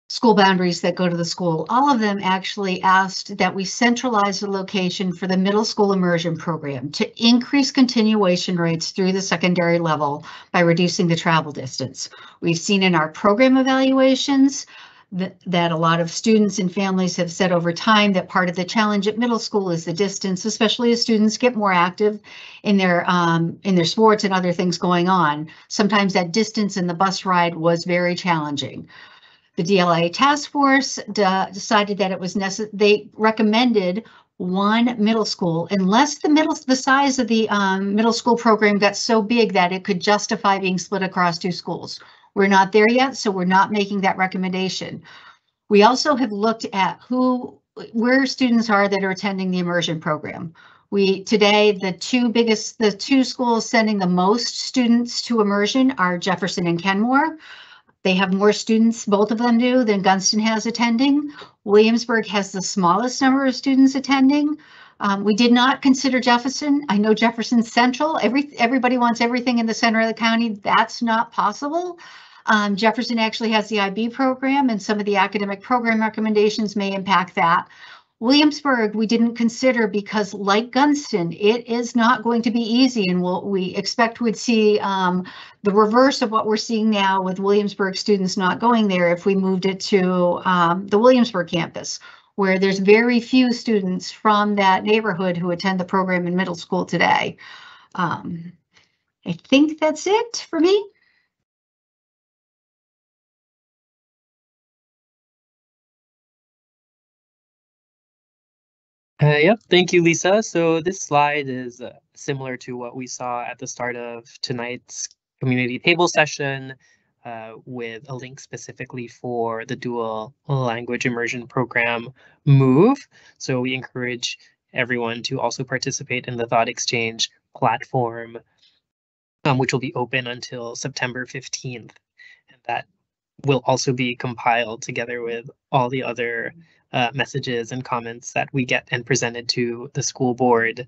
school boundaries that go to the school. All of them actually asked that we centralize the location for the middle school immersion program to increase continuation rates through the secondary level by reducing the travel distance. We've seen in our program evaluations that a lot of students and families have said over time that part of the challenge at middle school is the distance, especially as students get more active in their sports and other things going on. Sometimes that distance in the bus ride was very challenging. The DLA task force decided that it was necessary. They recommended one middle school unless the size of the middle school program got so big that it could justify being split across two schools. We're not there yet, so we're not making that recommendation. We also have looked at where students are that are attending the immersion program. Today, the two schools sending the most students to immersion are Jefferson and Kenmore. They have more students, both of them do, than Gunston has attending. Williamsburg has the smallest number of students attending. We did not consider Jefferson. I know Jefferson's central. Everybody wants everything in the center of the county. That's not possible. Jefferson actually has the IB program, and some of the academic program recommendations may impact that. Williamsburg, we didn't consider because, like Gunston, it is not going to be easy, and we expect we'd see the reverse of what we're seeing now with Williamsburg students not going there if we moved it to the Williamsburg campus, where there's very few students from that neighborhood who attend the program in middle school today. I think that's it for me. Yep, thank you, Lisa. So this slide is similar to what we saw at the start of tonight's community table session with a link specifically for the dual language immersion program MOVE. So we encourage everyone to also participate in the Thought Exchange platform, which will be open until September 15th. And that will also be compiled together with all the other messages and comments that we get and presented to the school board.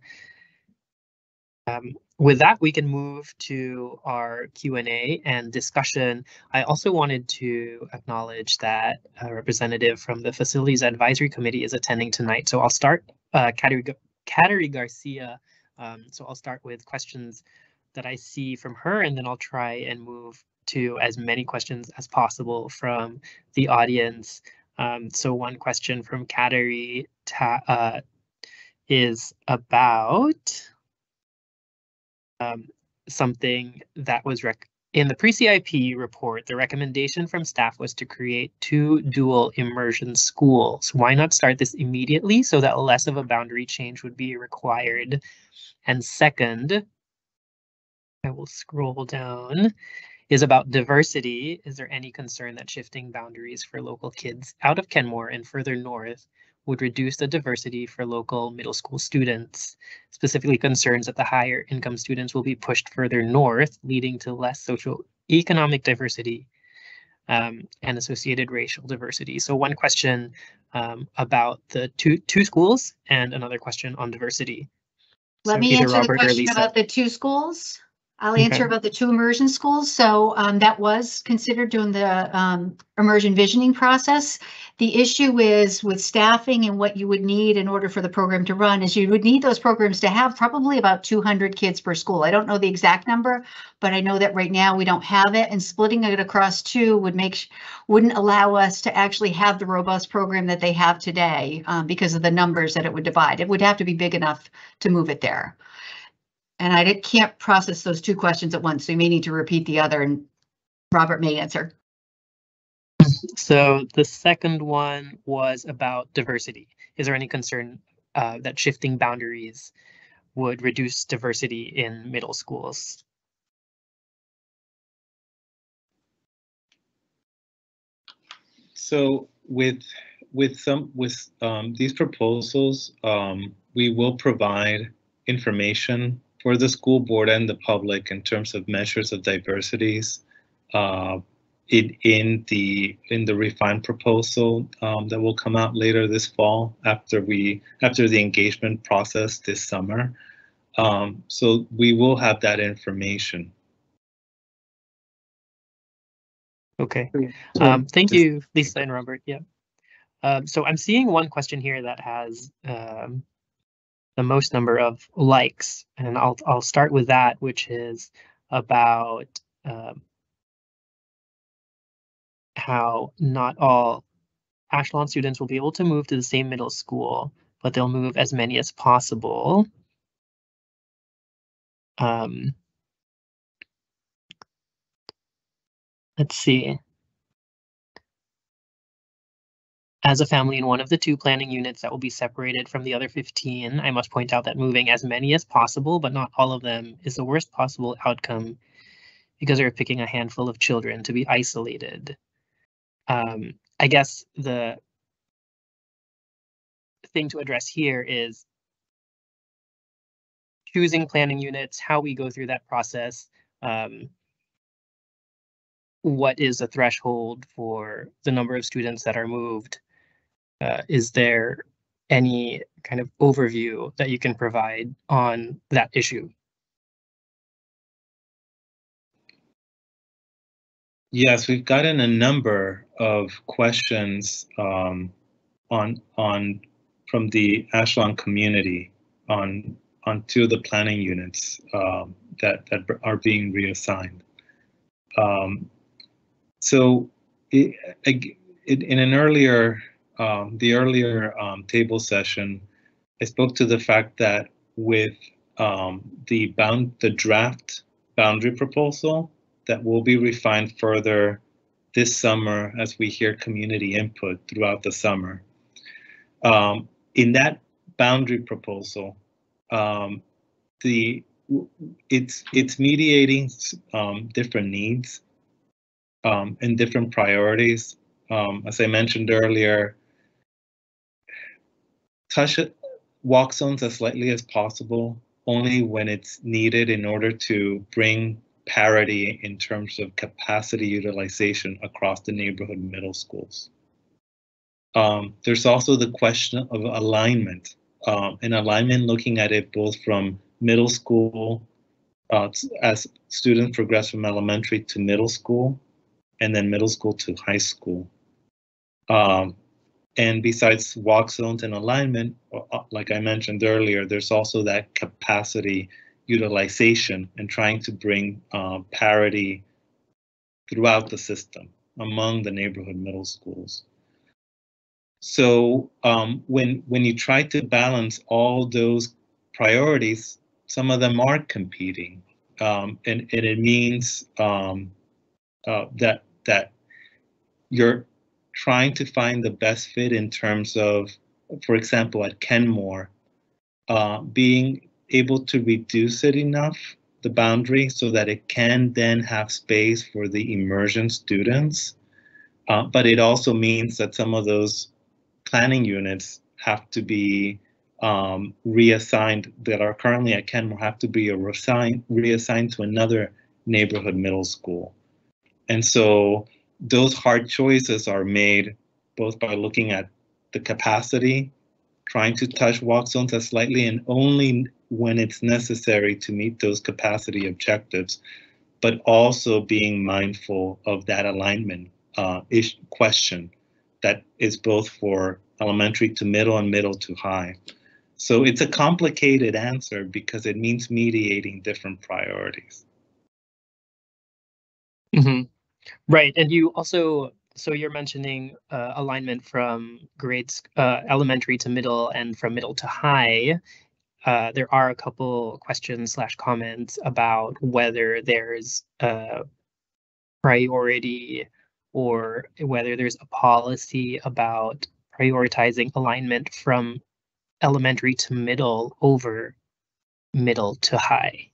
With that, we can move to our Q&A and discussion. I also wanted to acknowledge that a representative from the Facilities Advisory Committee is attending tonight. So I'll start, Kateri Garcia. So I'll start with questions that I see from her, and then I'll try and move to as many questions as possible from the audience. So one question from Kateri is about something that was in the pre-CIP report. The recommendation from staff was to create 2 dual immersion schools. Why not start this immediately so that less of a boundary change would be required? And second, I will scroll down, is about diversity. Is there any concern that shifting boundaries for local kids out of Kenmore and further north would reduce the diversity for local middle school students, specifically concerns that the higher income students will be pushed further north, leading to less socioeconomic diversity and associated racial diversity. So one question about the two schools and another question on diversity. Let So me either answer the Robert or question Lisa. about the two schools. I'll Okay. answer about the two immersion schools. So that was considered during the immersion visioning process. The issue is with staffing and what you would need in order for the program to run is you would need those programs to have probably about 200 kids per school. I don't know the exact number, but I know that right now we don't have it, and splitting it across two wouldn't allow us to actually have the robust program that they have today because of the numbers that it would divide. It would have to be big enough to move it there. And I can't process those two questions at once, so you may need to repeat the other, and Robert may answer. So the second one was about diversity. Is there any concern that shifting boundaries would reduce diversity in middle schools? So with these proposals, we will provide information for the school board and the public in terms of measures of diversities in the refined proposal that will come out later this fall after the engagement process this summer. So we will have that information. Okay. Thank you, Lisa and Robert. Yeah. So I'm seeing one question here that has the most number of likes, and I'll start with that, which is about how not all Ashland students will be able to move to the same middle school, but they'll move as many as possible. Let's see. As a family in one of the two planning units that will be separated from the other 15, I must point out that moving as many as possible, but not all of them, is the worst possible outcome because they're picking a handful of children to be isolated. I guess the thing to address here is choosing planning units, how we go through that process, what is a threshold for the number of students that are moved? Is there any kind of overview that you can provide on that issue? Yes, we've gotten a number of questions from the Ashland community on two of the planning units that are being reassigned. So in an earlier table session, I spoke to the fact that with the draft boundary proposal that will be refined further this summer as we hear community input throughout the summer. In that boundary proposal, it's mediating different needs and different priorities. As I mentioned earlier, walk zones as slightly as possible, only when it's needed in order to bring parity in terms of capacity utilization across the neighborhood middle schools. There's also the question of alignment, and alignment looking at it both from middle school, as students progress from elementary to middle school, and then middle school to high school. And besides walk zones and alignment, like I mentioned earlier, there's also that capacity utilization and trying to bring parity throughout the system among the neighborhood middle schools. So when you try to balance all those priorities, some of them are competing, and it means that you're trying to find the best fit in terms of, for example, at Kenmore, being able to reduce it enough, the boundary, so that it can then have space for the immersion students. But it also means that some of those planning units have to be reassigned, that are currently at Kenmore, have to be reassigned to another neighborhood middle school. And so those hard choices are made both by looking at the capacity, trying to touch walk zones as slightly and only when it's necessary to meet those capacity objectives, but also being mindful of that alignment question that is both for elementary to middle and middle to high. So it's a complicated answer because it means mediating different priorities. Mm-hmm. Right, and you also, so you're mentioning alignment from grades elementary to middle and from middle to high. There are a couple questions / comments about whether there's a priority or whether there's a policy about prioritizing alignment from elementary to middle over middle to high.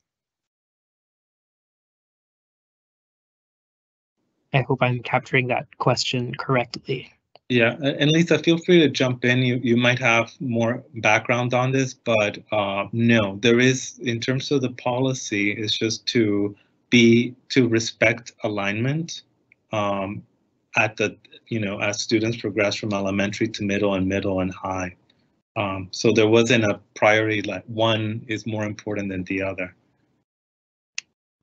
I hope I'm capturing that question correctly. Yeah, and Lisa, feel free to jump in. You might have more background on this, but no, there is, in terms of the policy, it's just to respect alignment at the, as students progress from elementary to middle and high. So there wasn't a priority like one is more important than the other.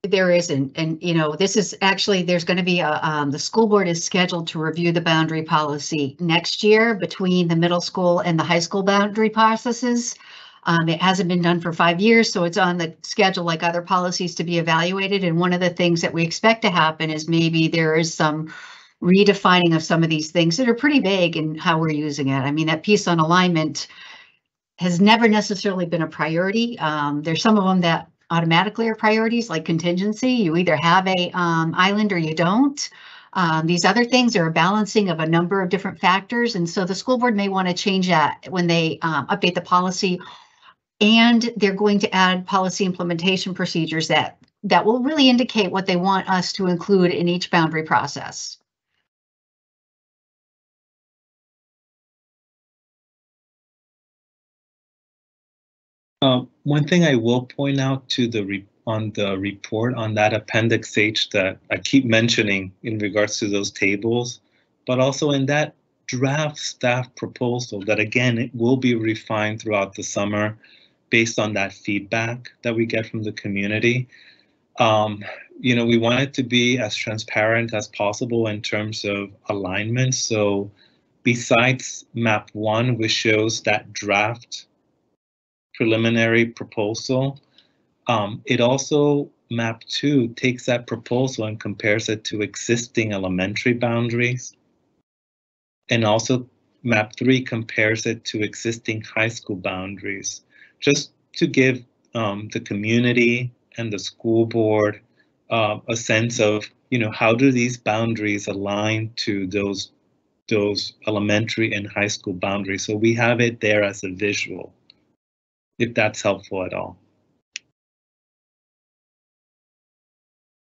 There isn't, and this is actually, there's going to be the school board is scheduled to review the boundary policy next year between the middle school and the high school boundary processes. It hasn't been done for 5 years, so it's on the schedule like other policies to be evaluated. And one of the things that we expect to happen is maybe there is some redefining of some of these things that are pretty vague in how we're using it. I mean, that piece on alignment has never necessarily been a priority. There's some of them that automatically are priorities, like contingency. You either have a island or you don't. These other things are a balancing of a number of different factors. And so the school board may want to change that when they update the policy. And they're going to add policy implementation procedures that will really indicate what they want us to include in each boundary process. One thing I will point out to on the report on that Appendix H that I keep mentioning in regards to those tables, but also in that draft staff proposal that, again, it will be refined throughout the summer based on that feedback that we get from the community. We want it to be as transparent as possible in terms of alignment. So besides map 1, which shows that draft preliminary proposal, it also, map 2 takes that proposal and compares it to existing elementary boundaries. And also map 3 compares it to existing high school boundaries, just to give the community and the school board a sense of, how do these boundaries align to those elementary and high school boundaries. So we have it there as a visual, if that's helpful at all.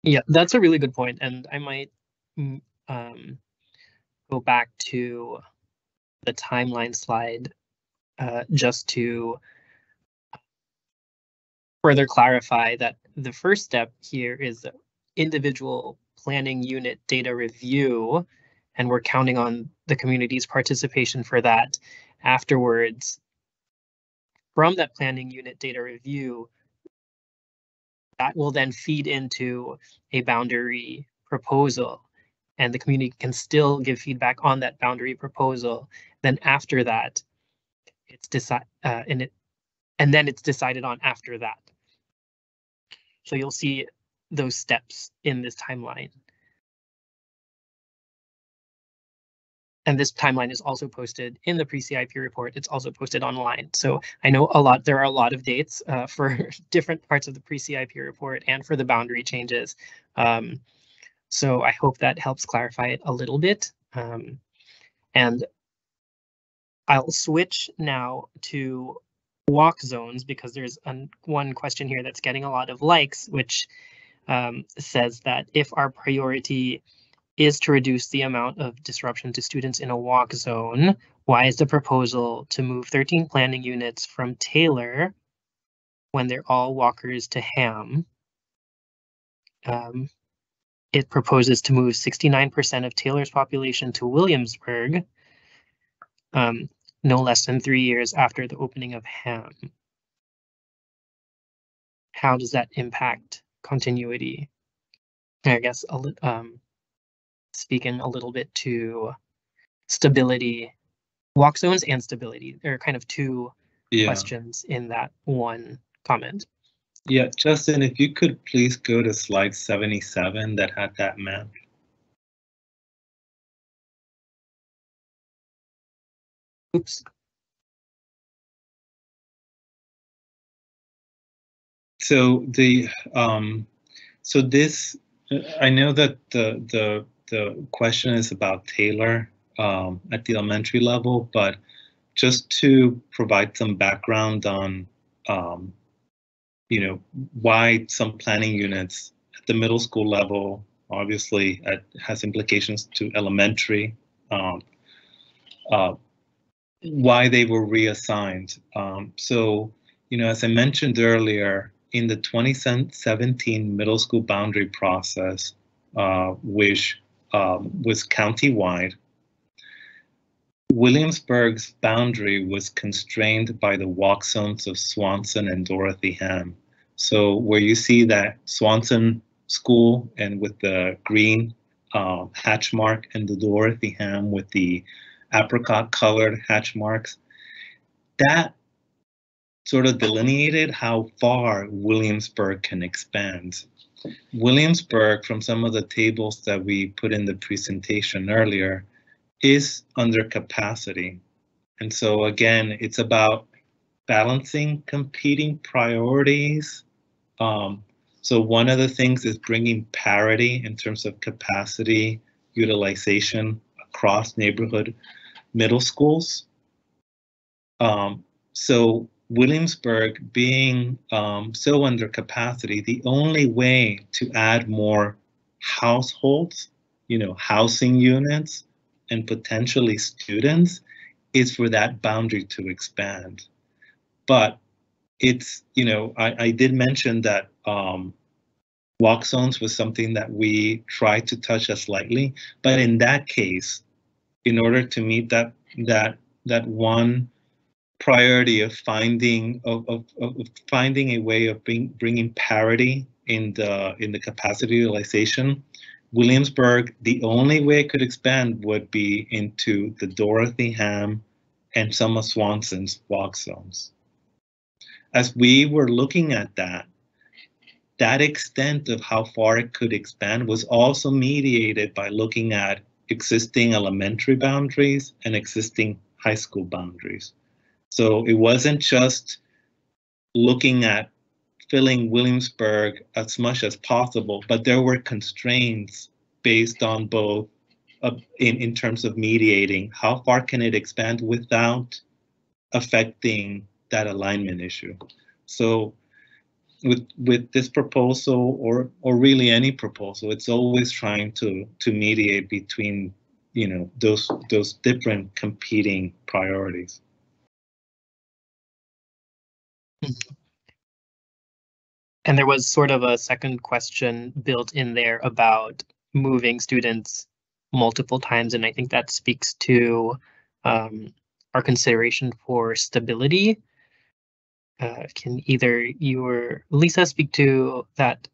Yeah, that's a really good point, and I might go back to the timeline slide just to further clarify that the first step here is the individual planning unit data review, and we're counting on the community's participation for that. Afterwards, from that planning unit data review, that will then feed into a boundary proposal, and the community can still give feedback on that boundary proposal. Then after that, it's then it's decided on after that. So you'll see those steps in this timeline. And this timeline is also posted in the pre-CIP report. It's also posted online. So I know there are a lot of dates for different parts of the pre-CIP report and for the boundary changes. So I hope that helps clarify it a little bit. And I'll switch now to walk zones because there's one question here that's getting a lot of likes, which says that if our priority is to reduce the amount of disruption to students in a walk zone, Why is the proposal to move 13 planning units from Taylor when they're all walkers to Ham? It proposes to move 69% of Taylor's population to Williamsburg, no less than 3 years after the opening of Ham. How does that impact continuity? I guess speaking a little bit to stability, walk zones and stability. There are kind of two questions in that one comment. Yeah, Justin, if you could please go to slide 77 that had that map. Oops. So this, I know that the question is about Taylor at the elementary level, but just to provide some background on why some planning units at the middle school level, obviously has implications to elementary, why they were reassigned. So, as I mentioned earlier, in the 2017 middle school boundary process, which was countywide, Williamsburg's boundary was constrained by the walk zones of Swanson and Dorothy Ham. So where you see that Swanson school and with the green hatch mark and the Dorothy Ham with the apricot colored hatch marks, that sort of delineated how far Williamsburg can expand. Williamsburg, from some of the tables that we put in the presentation earlier, is under capacity. And so again, it's about balancing competing priorities. So one of the things is bringing parity in terms of capacity utilization across neighborhood middle schools. So Williamsburg being so under capacity, the only way to add more households, housing units, and potentially students is for that boundary to expand. But it's, I did mention that walk zones was something that we tried to touch as lightly, but in that case, in order to meet that one priority of finding a way of bringing parity in the capacity utilization, Williamsburg, the only way it could expand would be into the Dorothy Ham and some of Swanson's walk zones. As we were looking at that extent of how far it could expand was also mediated by looking at existing elementary boundaries and existing high school boundaries. So it wasn't just looking at filling Williamsburg as much as possible, but there were constraints based on both in terms of mediating how far can it expand without affecting that alignment issue. So with this proposal or really any proposal, it's always trying to mediate between those different competing priorities. And there was sort of a second question built in there about moving students multiple times, and I think that speaks to our consideration for stability. Can either you or Lisa speak to that?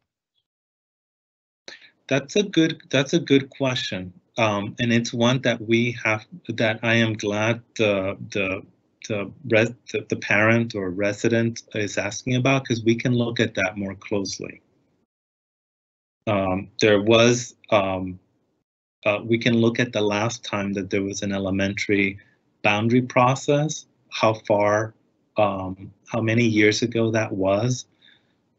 That's a good question, and it's one that I am glad the parent or resident is asking about, because we can look at that more closely. There was we can look at the last time that there was an elementary boundary process, how many years ago that was,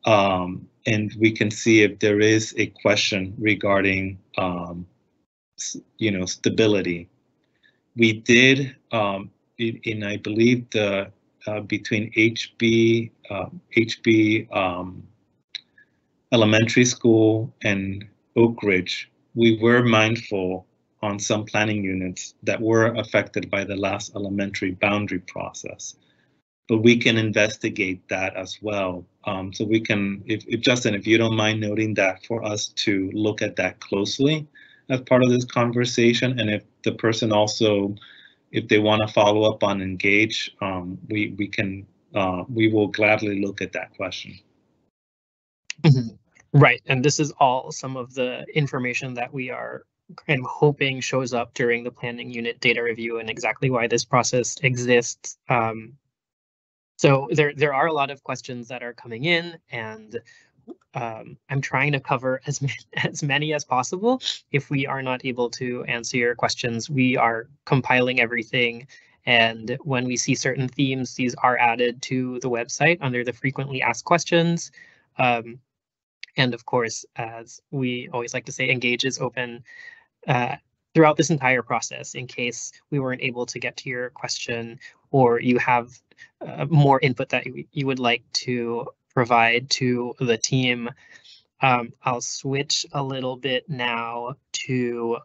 and we can see if there is a question regarding stability. We did in I believe the between HB Elementary School and Oak Ridge, we were mindful on some planning units that were affected by the last elementary boundary process. But we can investigate that as well. So we can, if Justin, if you don't mind noting that for us to look at that closely as part of this conversation, and if the person also, if they want to follow up on engage, we will gladly look at that question. Right, and this is all some of the information that we are kind of hoping shows up during the planning unit data review and exactly why this process exists. So there are a lot of questions that are coming in, and I'm trying to cover as many as possible. If we are not able to answer your questions, we are compiling everything. And when we see certain themes, these are added to the website under the frequently asked questions. And of course, as we always like to say, Engage is open throughout this entire process in case we weren't able to get to your question or you have more input that you would like to provide to the team. I'll switch a little bit now to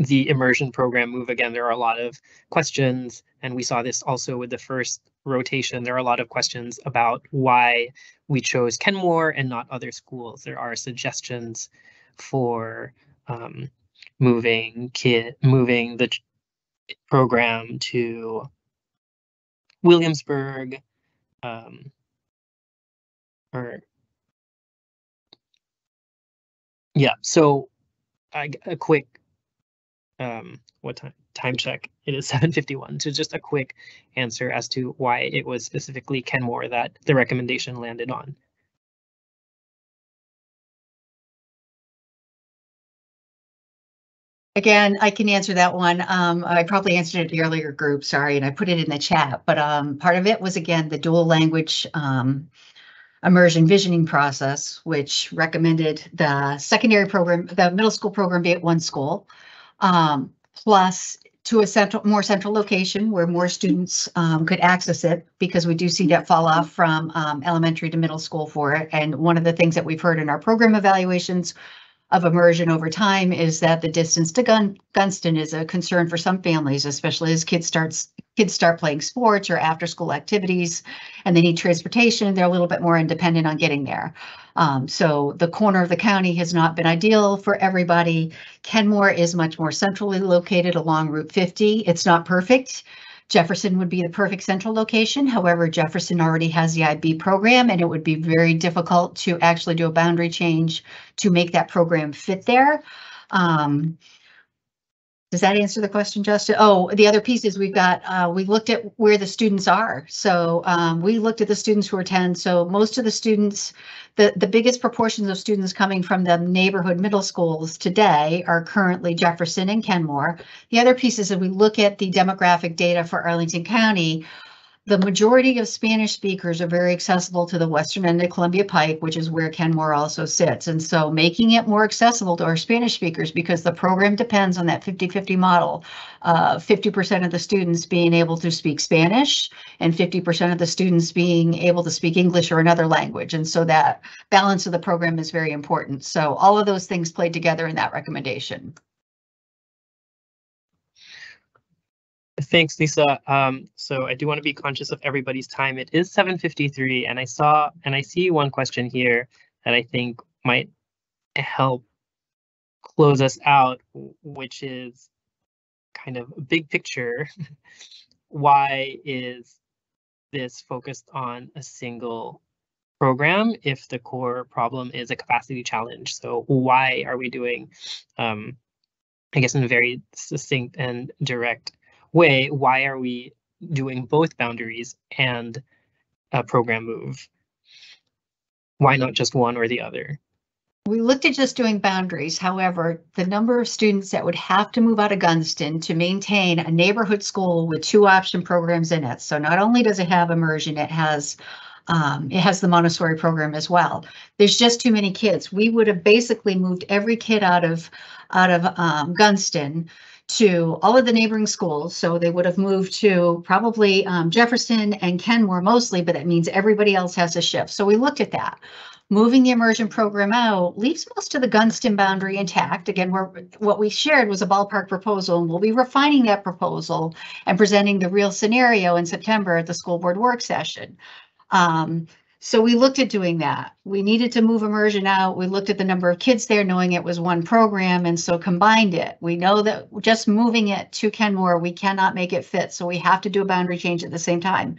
the immersion program move. Again, there are a lot of questions, and we saw this also with the first rotation. There are a lot of questions about why we chose Kenmore and not other schools. There are suggestions for moving the program to Williamsburg, so a quick what time check, it is 7:51, so just a quick answer as to why it was specifically Kenmore that the recommendation landed on. Again, I can answer that one. I probably answered it in the earlier group, sorry, and I put it in the chat, but part of it was, again, the dual language immersion visioning process, which recommended the secondary program, the middle school program be at one school, plus to a more central location where more students could access it, because we do see that fall off from elementary to middle school for it. And one of the things that we've heard in our program evaluations of immersion over time is that the distance to Gunston is a concern for some families, especially as kids start playing sports or after school activities, and they need transportation. They're a little bit more independent on getting there. So the corner of the county has not been ideal for everybody. Kenmore is much more centrally located along Route 50. It's not perfect. Jefferson would be the perfect central location. However, Jefferson already has the IB program, and it would be very difficult to actually do a boundary change to make that program fit there. Does that answer the question, Justin? Oh, the other piece is we looked at where the students are. So we looked at the students who attend. So most of the students, the biggest proportions of students coming from the neighborhood middle schools today are currently Jefferson and Kenmore. The other piece is that we look at the demographic data for Arlington County. The majority of Spanish speakers are very accessible to the western end of Columbia Pike, which is where Kenmore also sits. And so making it more accessible to our Spanish speakers, because the program depends on that 50-50 model, 50% of the students being able to speak Spanish and 50% of the students being able to speak English or another language. And so that balance of the program is very important. So all of those things played together in that recommendation. Thanks, Lisa. So I do want to be conscious of everybody's time. It is 7:53, and I see one question here that I think might help close us out, which is kind of a big picture. Why is this focused on a single program if the core problem is a capacity challenge? So why are we doing, I guess in a very succinct and direct way, why are we doing both boundaries and a program move? Why not just one or the other? We looked at just doing boundaries. However, the number of students that would have to move out of Gunston to maintain a neighborhood school with 2 option programs in it. So not only does it have immersion, it has the Montessori program as well. There's just too many kids. We would have basically moved every kid out of Gunston to all of the neighboring schools. So they would have moved to probably Jefferson and Kenmore mostly, but that means everybody else has a shift. So we looked at that. Moving the immersion program out leaves most of the Gunston boundary intact. Again, what we shared was a ballpark proposal, and we'll be refining that proposal and presenting the real scenario in September at the school board work session. So we looked at doing that. We needed to move immersion out. We looked at the number of kids there, knowing it was one program, and so combined it. We know that just moving it to Kenmore, we cannot make it fit, so we have to do a boundary change at the same time.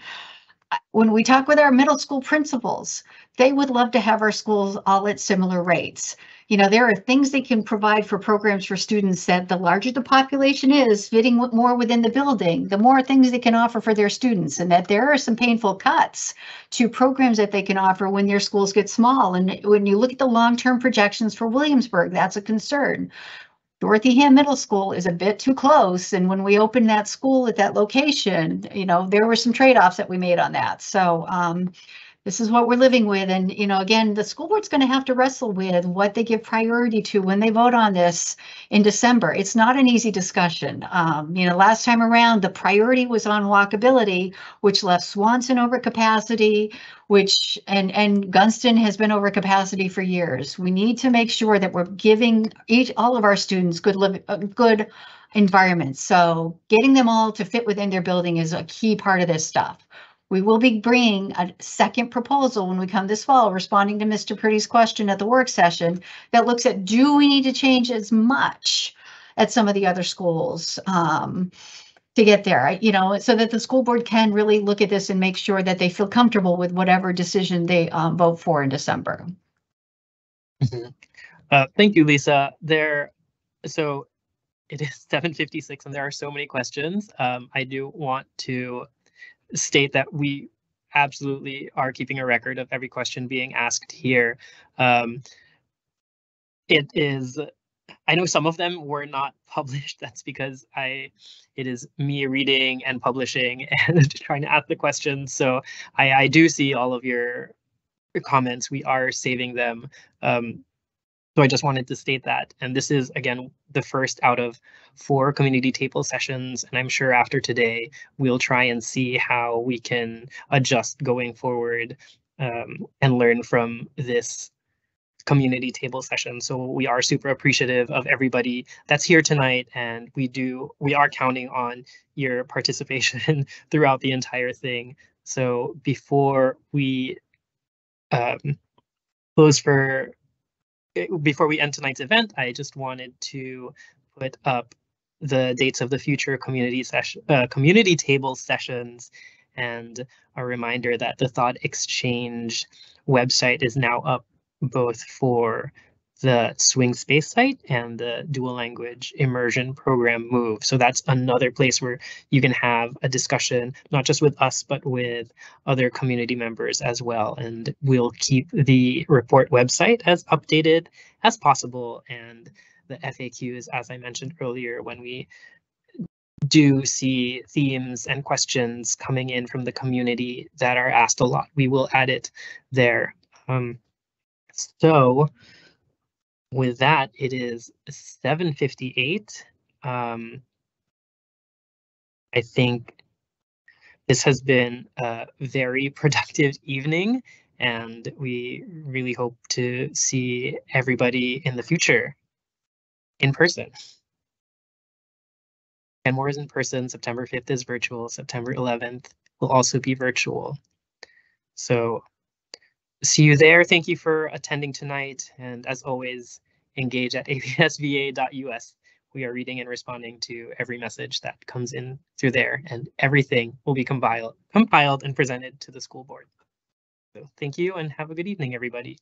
When we talk with our middle school principals, they would love to have our schools all at similar rates. You know, there are things they can provide for programs for students that the larger the population is fitting more within the building, the more things they can offer for their students, and that there are some painful cuts to programs that they can offer when their schools get small. And when you look at the long-term projections for Williamsburg, that's a concern. Dorothy Ham Middle School is a bit too close. And when we opened that school at that location, you know, there were some trade-offs that we made on that. So this is what we're living with. And, you know, again, the school board's going to have to wrestle with what they give priority to when they vote on this in December. It's not an easy discussion. You know, last time around, the priority was on walkability, which left Swanson over capacity, which and Gunston has been over capacity for years. We need to make sure that we're giving all of our students good environments. So getting them all to fit within their building is a key part of this stuff. We will be bringing a second proposal when we come this fall, responding to Mr. Purdy's question at the work session, that looks at, do we need to change as much at some of the other schools to get there, you know, so that the school board can really look at this and make sure that they feel comfortable with whatever decision they vote for in December. Thank you, Lisa. So it is 7:56 and there are so many questions. I do want to state that we absolutely are keeping a record of every question being asked here. I know some of them were not published. That's because it is me reading and publishing and trying to ask the questions. So I do see all of your comments. We are saving them. So I just wanted to state that. And this is, again, the first out of 4 community table sessions. And I'm sure after today, we'll try and see how we can adjust going forward and learn from this community table session. So we are super appreciative of everybody that's here tonight. And we are counting on your participation throughout the entire thing. So before we before we end tonight's event, I just wanted to put up the dates of the future community table sessions, and a reminder that the Thought Exchange website is now up both for the Swing Space site and the dual language immersion program Move. So that's another place where you can have a discussion, not just with us, but with other community members as well. And we'll keep the report website as updated as possible. And the FAQs, as I mentioned earlier, when we do see themes and questions coming in from the community that are asked a lot, we will add it there. So with that, it is 7:58. I think this has been a very productive evening, and we really hope to see everybody in the future in person. Kenmore is in person, September 5th is virtual, September 11th will also be virtual. So see you there. Thank you for attending tonight. And as always, engage at apsva.us. We are reading and responding to every message that comes in through there, and everything will be compiled and presented to the school board. So thank you and have a good evening, everybody.